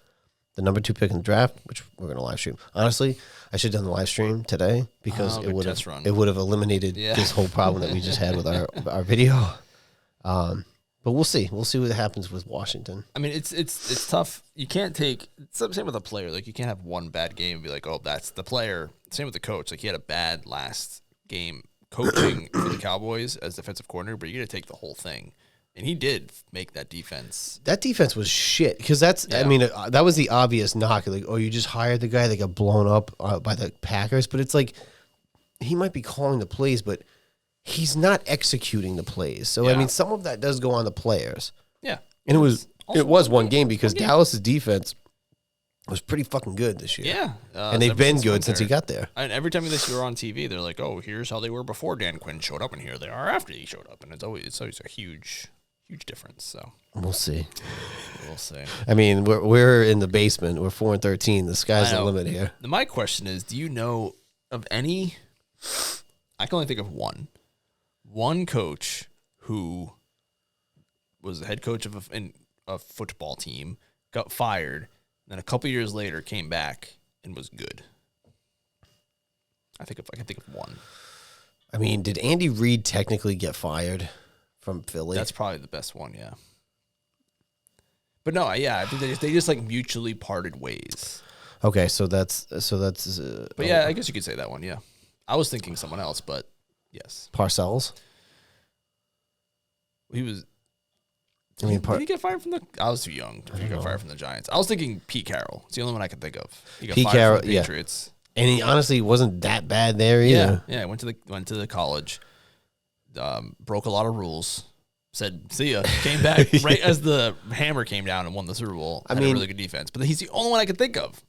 The number 2 pick in the draft, which we're going to live stream. Honestly, I should have done the live stream today because it would have eliminated this whole problem that we just had with our video. But we'll see. We'll see what happens with Washington. I mean, it's tough. You can't take same with a player. Like you can't have one bad game and be like, oh, that's the player. Same with the coach. Like he had a bad last game coaching for the Cowboys as defensive coordinator, but you got to take the whole thing. And he did make that defense. That defense was shit because that's. Yeah. I mean, that was the obvious knock. Like, oh, you just hired the guy that got blown up by the Packers, but it's like he might be calling the plays, but he's not executing the plays. So, I mean, some of that does go on the players. Yeah. And it was one game because Dallas' defense was pretty fucking good this year. Yeah. And they've been good since he got there. And every time they were on TV, they're like, oh, here's how they were before Dan Quinn showed up, and here they are after he showed up. And it's always a huge difference. So we'll see. We'll see. I mean, we're in the basement. We're 4-13. The sky's the limit here. My question is, do you know of any? I can only think of one coach who was the head coach of a football team, got fired, and then a couple years later came back and was good. I can think of one. I mean, did Andy Reid technically get fired from Philly? That's probably the best one, yeah. But no, yeah, I think they just like mutually parted ways. Okay, so that's. But yeah, I guess you could say that one. Yeah, I was thinking someone else, but yes, Parcells. He was. I mean, did he get fired from the? I was too young to get fired from the Giants. I was thinking Pete Carroll. It's the only one I could think of. He got fired from the Patriots, and he honestly wasn't that bad there either. Yeah. Went to the college, broke a lot of rules. Said see ya. Came back right as the hammer came down and won the Super Bowl. Had a really good defense, but he's the only one I could think of.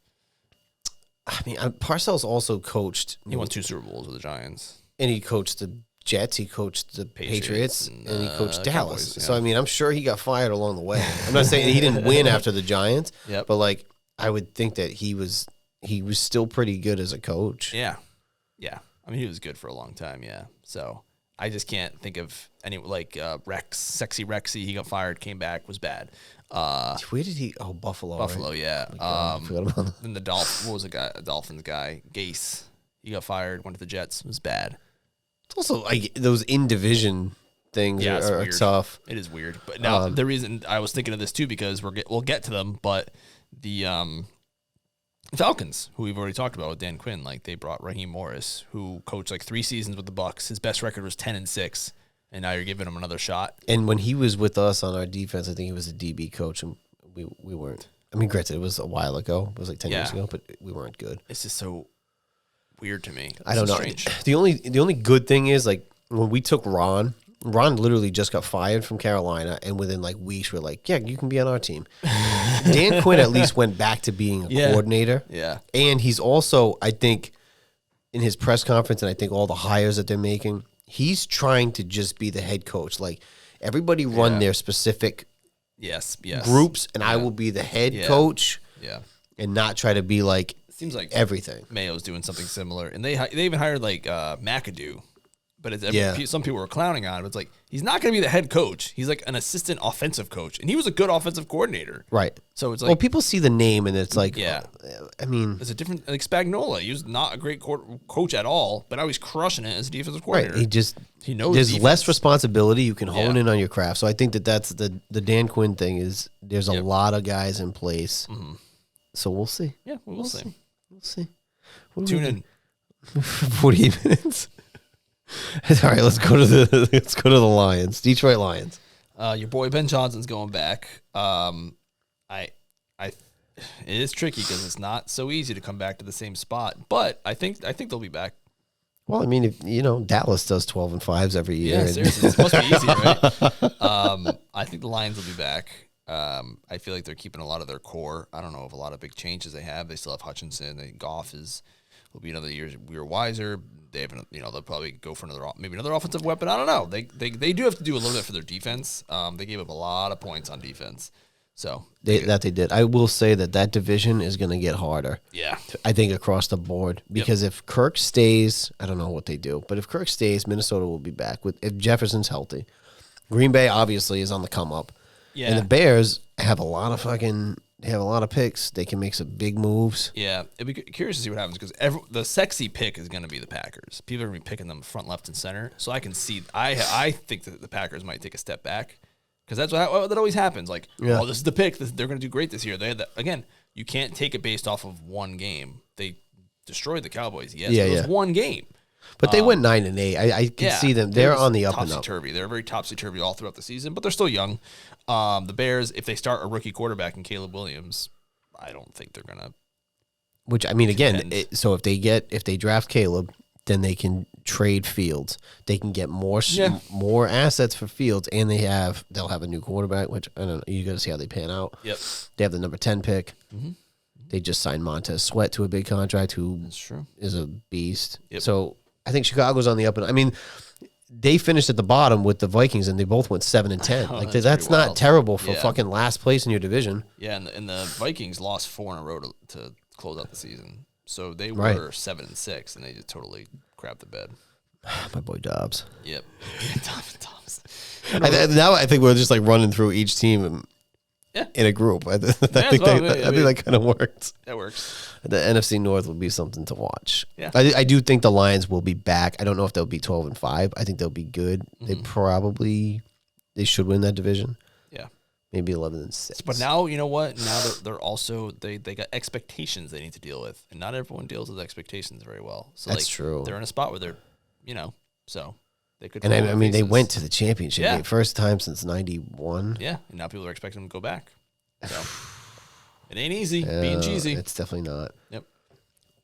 I mean, Parcells also coached. He won 2 Super Bowls with the Giants, and he coached the Jets, he coached the Patriots and he coached Dallas. Cowboys, So, I mean, I'm sure he got fired along the way. I'm not saying he didn't win after the Giants, but, like, I would think that he was still pretty good as a coach. Yeah. I mean, he was good for a long time, yeah. So, I just can't think of any, like, Sexy Rexy, he got fired, came back, was bad. Where did he? Oh, Buffalo. Buffalo, right? Yeah. I forgot about that. Then the Dolphins guy, Gase, he got fired, went to the Jets, was bad. It's also like those in-division things are tough. It is weird. But now the reason I was thinking of this too, because we'll get to them, but the Falcons, who we've already talked about with Dan Quinn, like they brought Raheem Morris, who coached like 3 seasons with the Bucs. His best record was 10-6, and now you're giving him another shot. And when he was with us on our defense, I think he was a DB coach, and we weren't. I mean, granted, it was a while ago. It was like 10 years ago, but we weren't good. It's just so weird to me. I don't know. Strange. The only good thing is like when we took Ron literally just got fired from Carolina, and within like weeks we're like, yeah, you can be on our team. Dan Quinn at least went back to being a coordinator. Yeah. And he's also, I think, in his press conference, and I think all the hires that they're making, he's trying to just be the head coach. Like everybody run their specific groups, and I will be the head coach. Yeah. And not try to be like seems like everything. Mayo's doing something similar, and they even hired like McAdoo, but some people were clowning on it. It's like he's not going to be the head coach. He's like an assistant offensive coach, and he was a good offensive coordinator. Right. So it's like people see the name, and it's like, I mean, it's a different like Spagnuolo. He was not a great coach at all, but now he's crushing it as a defensive coordinator. Right. He knows there's defense. Less responsibility. You can hone in on your craft. So I think that's the Dan Quinn thing is there's a lot of guys in place. Mm-hmm. So we'll see. Yeah, we'll see. We'll see. Tune in. 48 minutes. All right, let's go to the Lions, Detroit Lions. Your boy Ben Johnson's going back. It is tricky because it's not so easy to come back to the same spot, but I think they'll be back. Well, I mean, if Dallas does 12-5s every year. Yeah, seriously, it's supposed to be easy, right? I think the Lions will be back. I feel like they're keeping a lot of their core. I don't know of a lot of big changes they have. They still have Hutchinson. Goff will be another year wiser. They have, they'll probably go for another offensive weapon. I don't know. They do have to do a little bit for their defense. They gave up a lot of points on defense. So they did. I will say that division is going to get harder. Yeah. I think across the board because if Kirk stays, I don't know what they do, but if Kirk stays, Minnesota will be back if Jefferson's healthy. Green Bay obviously is on the come up. Yeah. And the Bears have a lot of picks. They can make some big moves. Yeah. It'd be curious to see what happens because the sexy pick is going to be the Packers. People are going to be picking them front, left, and center. So I can see I think that the Packers might take a step back. Because that's that always happens. Like, oh, this is the pick. They're going to do great this year. They had again, you can't take it based off of one game. They destroyed the Cowboys. Yes, it was one game. But they went 9-8. I can see them. They're on the up and up. Topsy-turvy. They're very topsy-turvy all throughout the season, but they're still young. The Bears, if they start a rookie quarterback in Caleb Williams, I don't think they're going to. Which, I mean, again, so if they draft Caleb, then they can trade Fields. They can get more assets for Fields, and they'll have a new quarterback, which I don't know. You got to see how they pan out. Yep. They have the number 10 pick. Mm-hmm. They just signed Montez Sweat to a big contract, who is a beast. Yep. So I think Chicago's on the up and. I mean, they finished at the bottom with the Vikings, and they both went 7-10. Like that's not terrible for fucking last place in your division. Yeah, and the Vikings lost 4 in a row to close out the season, so they were 7-6, and they just totally crapped the bed. My boy Dobbs. Yep. Dobbs. Now I think we're just like running through each team in a group. I think that kind of works. That works. The NFC North will be something to watch. Yeah. I do think the Lions will be back. I don't know if they'll be 12-5. I think they'll be good. Mm-hmm. They should win that division. Yeah. Maybe 11-6. But now, you know what? Now they're also they got expectations they need to deal with, and not everyone deals with expectations very well. So that's true. They're in a spot where they're, so they could. And I mean, they went to the championship game, first time since '91. Yeah, and now people are expecting them to go back. So it ain't easy being cheesy. It's definitely not. Yep.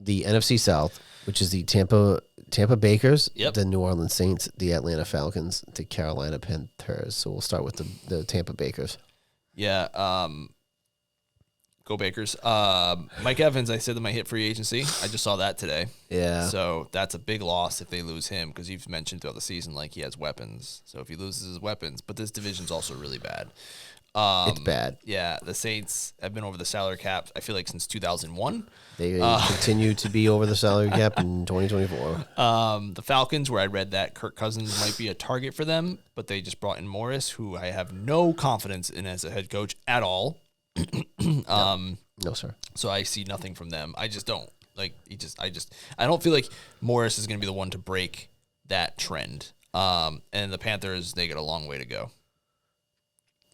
The NFC South, which is the Tampa Bakers, yep. the New Orleans Saints, the Atlanta Falcons, the Carolina Panthers. So we'll start with the Tampa Bakers. Yeah. Go Bakers. Mike Evans, I said that might hit free agency. I just saw that today. Yeah. So that's a big loss if they lose him, because you've mentioned throughout the season, like, he has weapons. So if he loses his weapons, but this division's also really bad. It's bad. Yeah, the Saints have been over the salary cap, I feel like, since 2001. They continue to be over the salary cap in 2024. The Falcons, where I read that Kirk Cousins might be a target for them, but they just brought in Morris, who I have no confidence in as a head coach at all. No, sir. So I see nothing from them. I just don't. Like, I don't feel like Morris is going to be the one to break that trend. And the Panthers, they got a long way to go.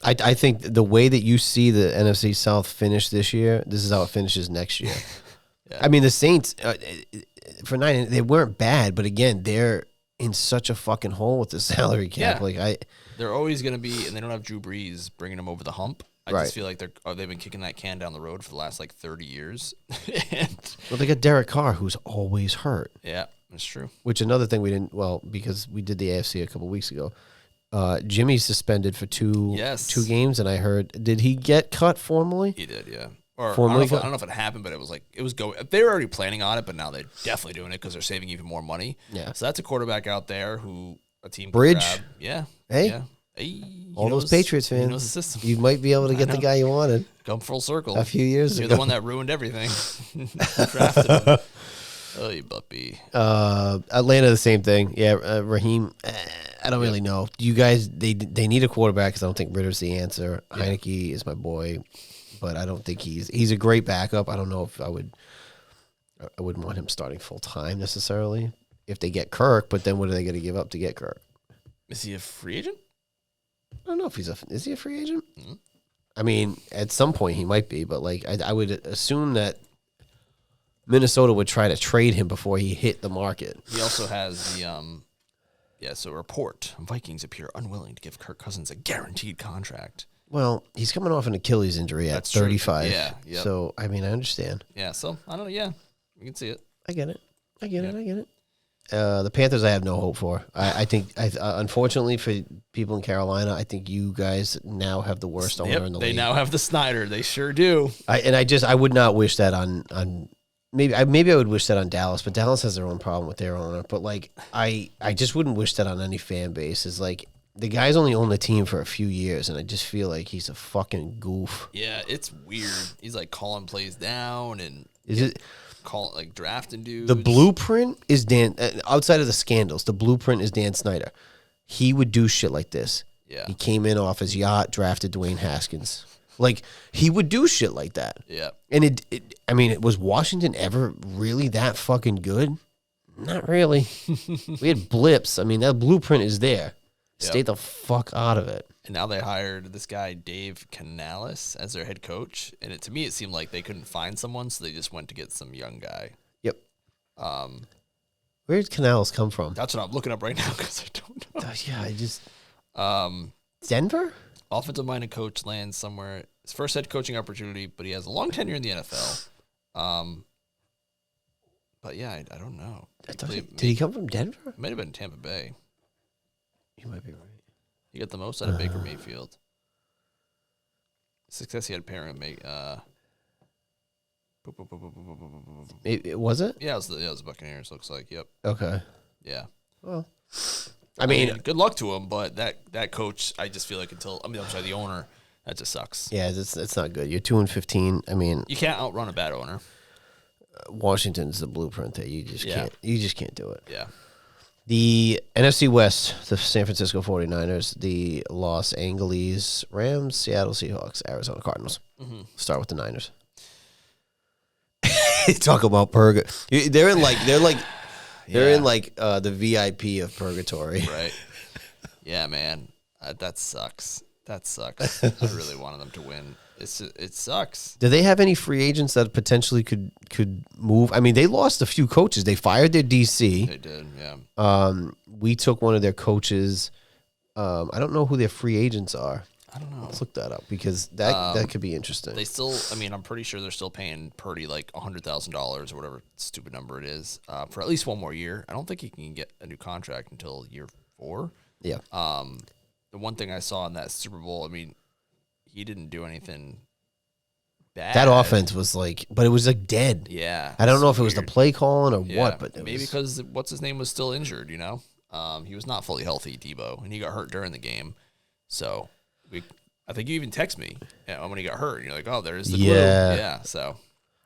I think the way that you see the NFC South finish this year, this is how it finishes next year. Yeah. I mean, the Saints, for 9, they weren't bad, but again, they're in such a fucking hole with the salary cap. Yeah. They're always going to be, and they don't have Drew Brees bringing them over the hump. I just feel like they've been kicking that can down the road for the last 30 years. Well, they got Derek Carr, who's always hurt. Yeah, that's true. Which another thing we didn't, because we did the AFC a couple weeks ago. Jimmy's suspended for two games, and I heard, did he get cut formally? He did, yeah. Or I don't know if it happened, but it was going. They were already planning on it, but now they're definitely doing it because they're saving even more money. Yeah. So that's a quarterback out there who a team Bridge. Can grab. Yeah. Hey. Yeah. All those Patriots fans. He knows the system. You might be able to get the guy you wanted. Come full circle. A few years ago. You're the one that ruined everything. Drafted him. Oh, you puppy. Atlanta, the same thing. Yeah, Raheem, I don't really know. You guys, they need a quarterback because I don't think Ritter's the answer. Yeah. Heineke is my boy, but I don't think he's a great backup. I don't know if I wouldn't want him starting full time necessarily if they get Kirk, but then what are they going to give up to get Kirk? Is he a free agent? I don't know if is he a free agent? Mm-hmm. I mean, at some point he might be, but I would assume that Minnesota would try to trade him before he hit the market. He also has the so report Vikings appear unwilling to give Kirk Cousins a guaranteed contract. Well, he's coming off an Achilles injury at 35. True. Yeah. Yep. So I mean, I understand. Yeah. So I don't know. Yeah, we can see it. I get it. The Panthers, I have no hope for. I think, unfortunately for people in Carolina, I think you guys now have the worst owner in the league. They now have the Snyder. They sure do. I would not wish that on maybe I would wish that on Dallas, but Dallas has their own problem with their owner. But I just wouldn't wish that on any fan base. Is the guy's only owned the team for a few years, and I just feel like he's a fucking goof. Yeah, it's weird. He's calling plays down and drafting dudes. The blueprint is Dan. Outside of the scandals, the blueprint is Dan Snyder. He would do shit like this. Yeah, he came in off his yacht, drafted Dwayne Haskins. He would do shit like that. Yeah. And was Washington ever really that fucking good? Not really. We had blips. I mean, that blueprint is there. Stay the fuck out of it. And now they hired this guy, Dave Canales, as their head coach. And to me, it seemed like they couldn't find someone, so they just went to get some young guy. Yep. Where did Canales come from? That's what I'm looking up right now because I don't know. Yeah, I just... Denver? Offensive minded coach lands somewhere. His first head coaching opportunity, but he has a long tenure in the NFL. But yeah, I don't know. Did he come from Denver? It might have been Tampa Bay. You might be right. He got the most out of Baker Mayfield. Success he had pairing make. Was it? Yeah, it was the Buccaneers. Looks like. Yep. Okay. Yeah. Well, I mean, good luck to him, but that coach, I just feel like the owner, that just sucks. Yeah, it's not good. You're 2-15. I mean, you can't outrun a bad owner. Washington's the blueprint that you just can't. You just can't do it. Yeah. The NFC West, the San Francisco 49ers, the Los Angeles Rams, Seattle Seahawks, Arizona Cardinals. Mm-hmm. Start with the Niners. Talk about they're in the VIP of purgatory. Right. Yeah, man. That sucks. That sucks. I really wanted them to win. It sucks. Do they have any free agents that potentially could move? I mean, they lost a few coaches. They fired their DC. They did, yeah. We took one of their coaches. I don't know who their free agents are. I don't know. Let's look that up because that could be interesting. They still, I'm pretty sure they're still paying Purdy like $100,000 or whatever stupid number it is for at least one more year. I don't think he can get a new contract until year 4. Yeah. The one thing I saw in that Super Bowl, he didn't do anything bad. That offense was but it was dead. Yeah. I don't know if it was the play calling or what, but maybe because what's his name was still injured, He was not fully healthy, Debo, and he got hurt during the game. So I think you even text me when he got hurt, and you're like, oh, there's the glue. Yeah. So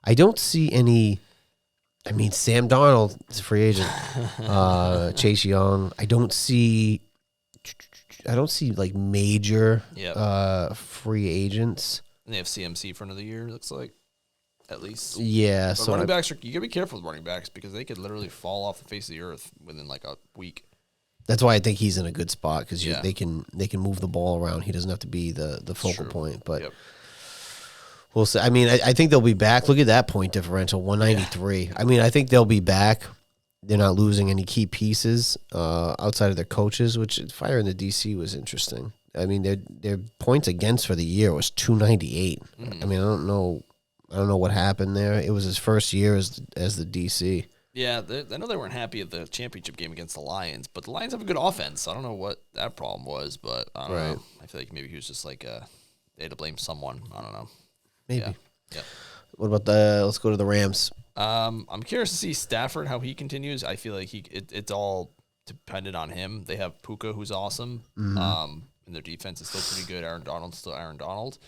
I don't see any. Sam Darnold is a free agent. Chase Young. I don't see major free agents. And they have CMC for another year, looks like, at least. Yeah. But so running backs, you got to be careful with running backs because they could literally fall off the face of the earth within a week. That's why I think he's in a good spot because they can move the ball around. He doesn't have to be the focal point. But we'll see. I think they'll be back. Look at that point differential, 193. Yeah. I think they'll be back. They're not losing any key pieces outside of their coaches, which firing the DC was interesting. Their points against for the year was 298. Mm-hmm. I don't know what happened there. It was his first year as the DC. Yeah, I know they weren't happy at the championship game against the Lions, but the Lions have a good offense. I don't know what that problem was, but I don't know. I feel like maybe he was just they had to blame someone. I don't know. Maybe. Yeah. What about let's go to the Rams. I'm curious to see Stafford, how he continues. I feel like it's all dependent on him. They have Puka, who's awesome. Mm-hmm. And their defense is still pretty good. Aaron Donald's still Aaron Donald.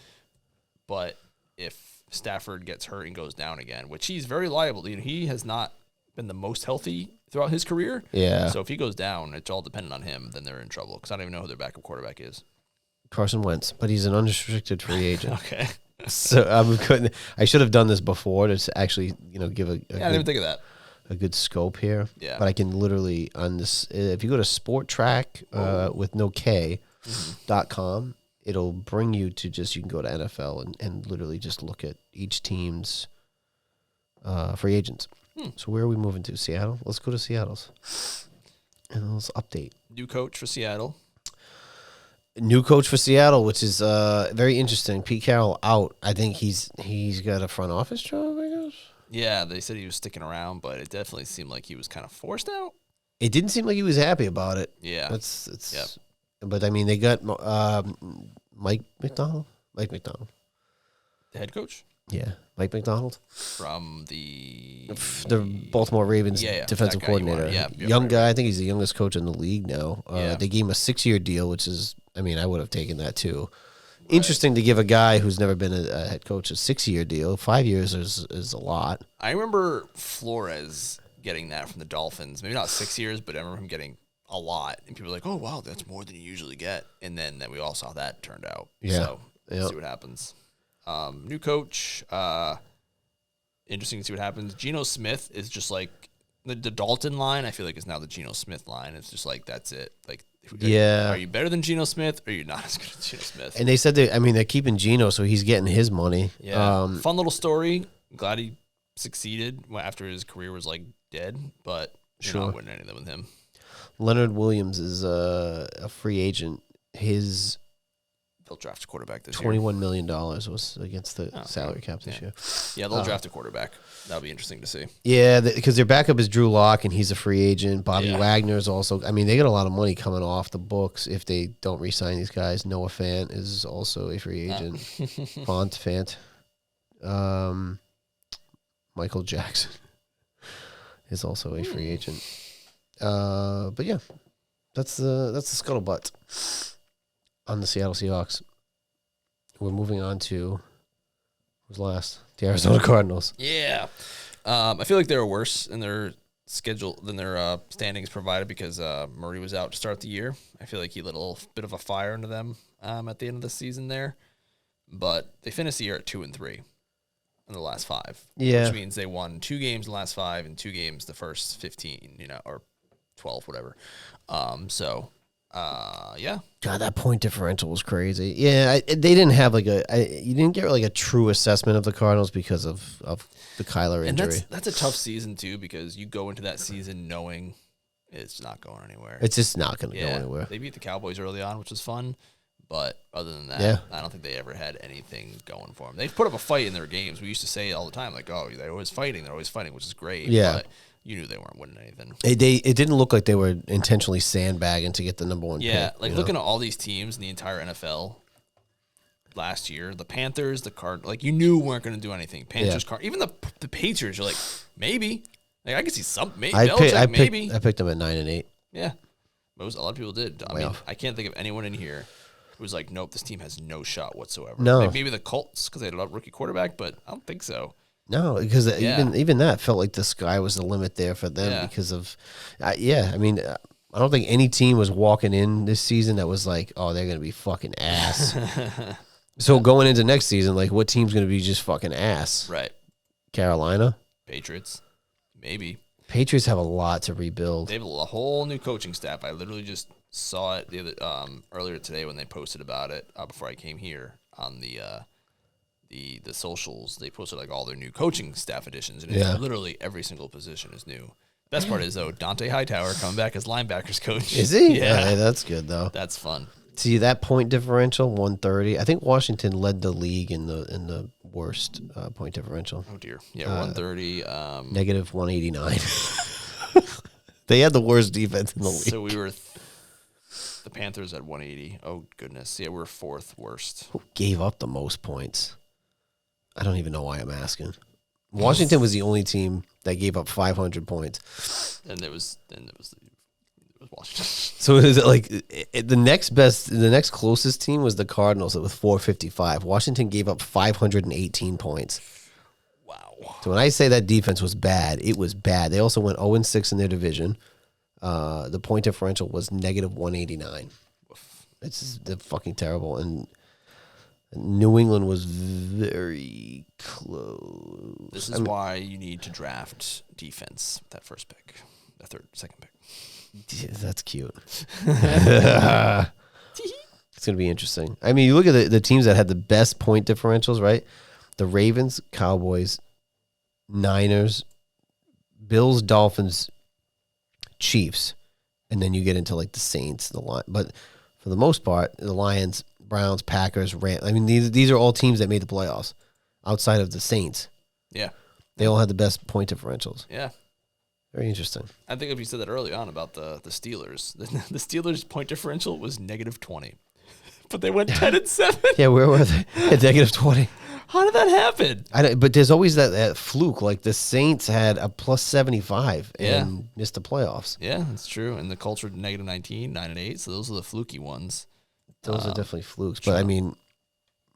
But if Stafford gets hurt and goes down again, which he's very liable, he has not been the most healthy throughout his career. Yeah. So if he goes down, it's all dependent on him. Then they're in trouble because I don't even know who their backup quarterback is. Carson Wentz, but he's an unrestricted free agent. Okay. So I should have done this before to actually give a I didn't even think of that. A good scope here. Yeah. But I can literally on this if you go to SportTrack with no K .com, it'll bring you to you can go to NFL and literally just look at each team's free agents. So where are we moving to? Seattle? Let's go to Seattle's. And let's update. New coach for Seattle. New coach for Seattle, which is very interesting. Pete Carroll out. I think he's got a front office job, I guess. Yeah, they said he was sticking around, but it definitely seemed like he was kind of forced out. It didn't seem like he was happy about it. Yeah. Yep. But they got Mike McDonald. The head coach? Yeah, Mike McDonald from the Baltimore Ravens defensive coordinator. Young guy. I think he's the youngest coach in the league now. They gave him a 6-year deal, which is, I would have taken that too. Right. Interesting to give a guy who's never been a head coach a 6-year deal. 5 years is a lot. I remember Flores getting that from the Dolphins. Maybe not 6 years, but I remember him getting a lot. And people were like, "Oh wow, that's more than you usually get." And then we all saw that turned out. Yeah. So we'll see what happens. New coach, interesting to see what happens. Geno Smith is just like the Dalton line. I feel like is now the Geno Smith line. It's just like that's it. Like Are you better than Geno Smith, or are you not as good as Geno Smith? And they said they're keeping Geno, so he's getting his money. Yeah. Fun little story. Glad he succeeded after his career was like dead, but you're not winning anything with him. Leonard Williams is a free agent. They'll draft a quarterback this year. $21 million was against the salary cap this year. Yeah, they'll draft a quarterback. That'll be interesting to see. Yeah, because their backup is Drew Lock, and he's a free agent. Bobby Wagner is also. I mean, they get a lot of money coming off the books if they don't re-sign these guys. Noah Fant is also a free agent. Fant. Michael Jackson is also a free agent. But yeah, that's the scuttlebutt on the Seattle Seahawks. We're moving on to who's last? The Arizona Cardinals. Yeah, I feel like they were worse in their schedule than their standings provided because Murray was out to start the year. I feel like he lit a little bit of a fire into them at the end of the season there, but they finished the year at 2-3 in the last 5. Yeah, which means they won 2 games in the last 5 and 2 games the first 15. Or 12, whatever. Yeah. God, that point differential was crazy. Yeah, they didn't have you didn't get like a true assessment of the Cardinals because of the Kyler injury. And that's a tough season too because you go into that season knowing it's not going anywhere. It's just not going to go anywhere. They beat the Cowboys early on, which was fun. But other than that, I don't think they ever had anything going for them. They've put up a fight in their games. We used to say all the time, like, oh, they're always fighting, which is great. Yeah. But you knew they weren't winning anything. It didn't look like they were intentionally sandbagging to get the number 1 pick. Yeah, looking at all these teams in the entire NFL last year, the Panthers, the Cardinals, you knew weren't going to do anything. Panthers, even the Patriots, you're like, maybe. I could see something. Maybe. I picked them at 9-8. Yeah. A lot of people did. I mean, I can't think of anyone in here who was like, nope, this team has no shot whatsoever. No. Maybe the Colts because they had a rookie quarterback, but I don't think so. No, because even that felt like the sky was the limit there for them because of, I mean, I don't think any team was walking in this season that was like, oh, they're going to be fucking ass. So going into next season, what team's going to be just fucking ass? Right. Carolina? Patriots? Maybe. Patriots have a lot to rebuild. They have a whole new coaching staff. I literally just saw it earlier today when they posted about it before I came here on the socials. They posted all their new coaching staff additions, and literally every single position is new. Best part is though, Dante Hightower coming back as linebackers coach. Is he? Yeah, that's good though. That's fun. See that point differential, 130. I think Washington led the league in the worst point differential. Oh dear. Yeah, 130. Negative 189. They had the worst defense in the league. So we were. The Panthers at 180. Oh goodness. Yeah, we're 4th worst. Who gave up the most points? I don't even know why I'm asking. Washington was the only team that gave up 500 points. And it was Washington. So is it the next closest team was the Cardinals with 455. Washington gave up 518 points. Wow. So when I say that defense was bad, it was bad. They also went 0-6 in their division. The point differential was negative 189. It's fucking terrible. And New England was very close. This is why you need to draft defense with that first pick, second pick. Yeah, that's cute. It's going to be interesting. I mean, you look at the teams that had the best point differentials, right? The Ravens, Cowboys, Niners, Bills, Dolphins, Chiefs, and then you get into the Saints, the Lions. But for the most part, the Lions, Browns, Packers, Rams. I mean, these are all teams that made the playoffs outside of the Saints. Yeah. They all had the best point differentials. Yeah. Very interesting. I think if you said that early on about the Steelers, the Steelers' point differential was negative 20. But they went 10-7. Yeah, where were they? At negative 20. How did that happen? But there's always that fluke. The Saints had a plus 75 and missed the playoffs. Yeah, that's true. And the Colts were negative 19, 9-8. So those are the fluky ones. Those are definitely flukes. But I mean,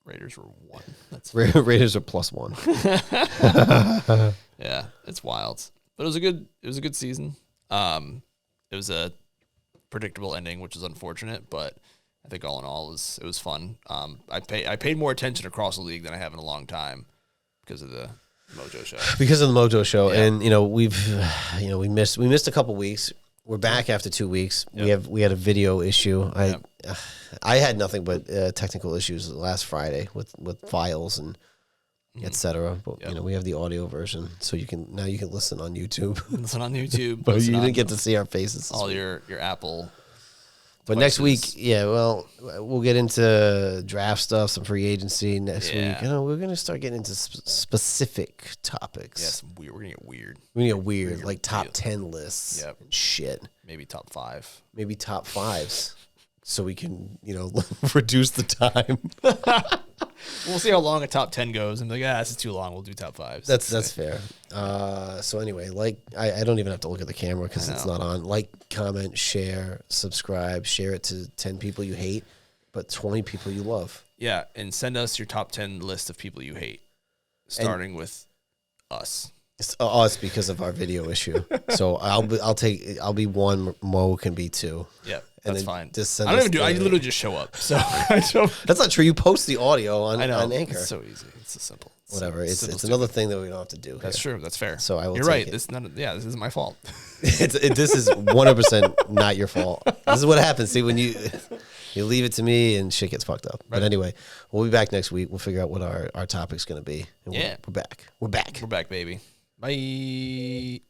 Raiders were 1. That's Raiders are plus 1. Yeah, it's wild. But it was a good season. It was a predictable ending, which is unfortunate, but I think all in all it was fun. I paid more attention across the league than I have in a long time because of the MOJO show. Because of the MOJO show, Yeah. and we missed a couple weeks. We're back after 2 weeks. We had a video issue. I had nothing but technical issues last Friday with files and etc. But we have the audio version, so you can listen on YouTube. Listen on YouTube, but you didn't get to see our faces. All your Apple. But devices. Next week, we'll get into draft stuff, some free agency next week. We're gonna start getting into specific topics. Yes, we're gonna get weird. We're gonna get weird, like top 10 lists. Yep. And shit. Maybe top 5. Maybe top 5s, so we can reduce the time. We'll see how long a top 10 goes, and be like, this is too long. We'll do top 5s. That's fair. So anyway, I don't even have to look at the camera because it's not on. Like, comment, share, subscribe, share it to 10 people you hate, but 20 people you love. Yeah, and send us your top 10 list of people you hate, starting with us. It's us because of our video issue. So I'll be one. Mo can be 2. Yeah. That's fine. Just I literally just show up. So that's not true. You post the audio on Anchor. It's so easy. It's so simple. Whatever. It's another thing that we don't have to do. That's true. That's fair. So I will. You're right. This isn't my fault. This is 100% not your fault. This is what happens. See, when you leave it to me and shit gets fucked up. Right. But anyway, we'll be back next week. We'll figure out what our topic's going to be. And we're back. We're back. We're back, baby. Bye.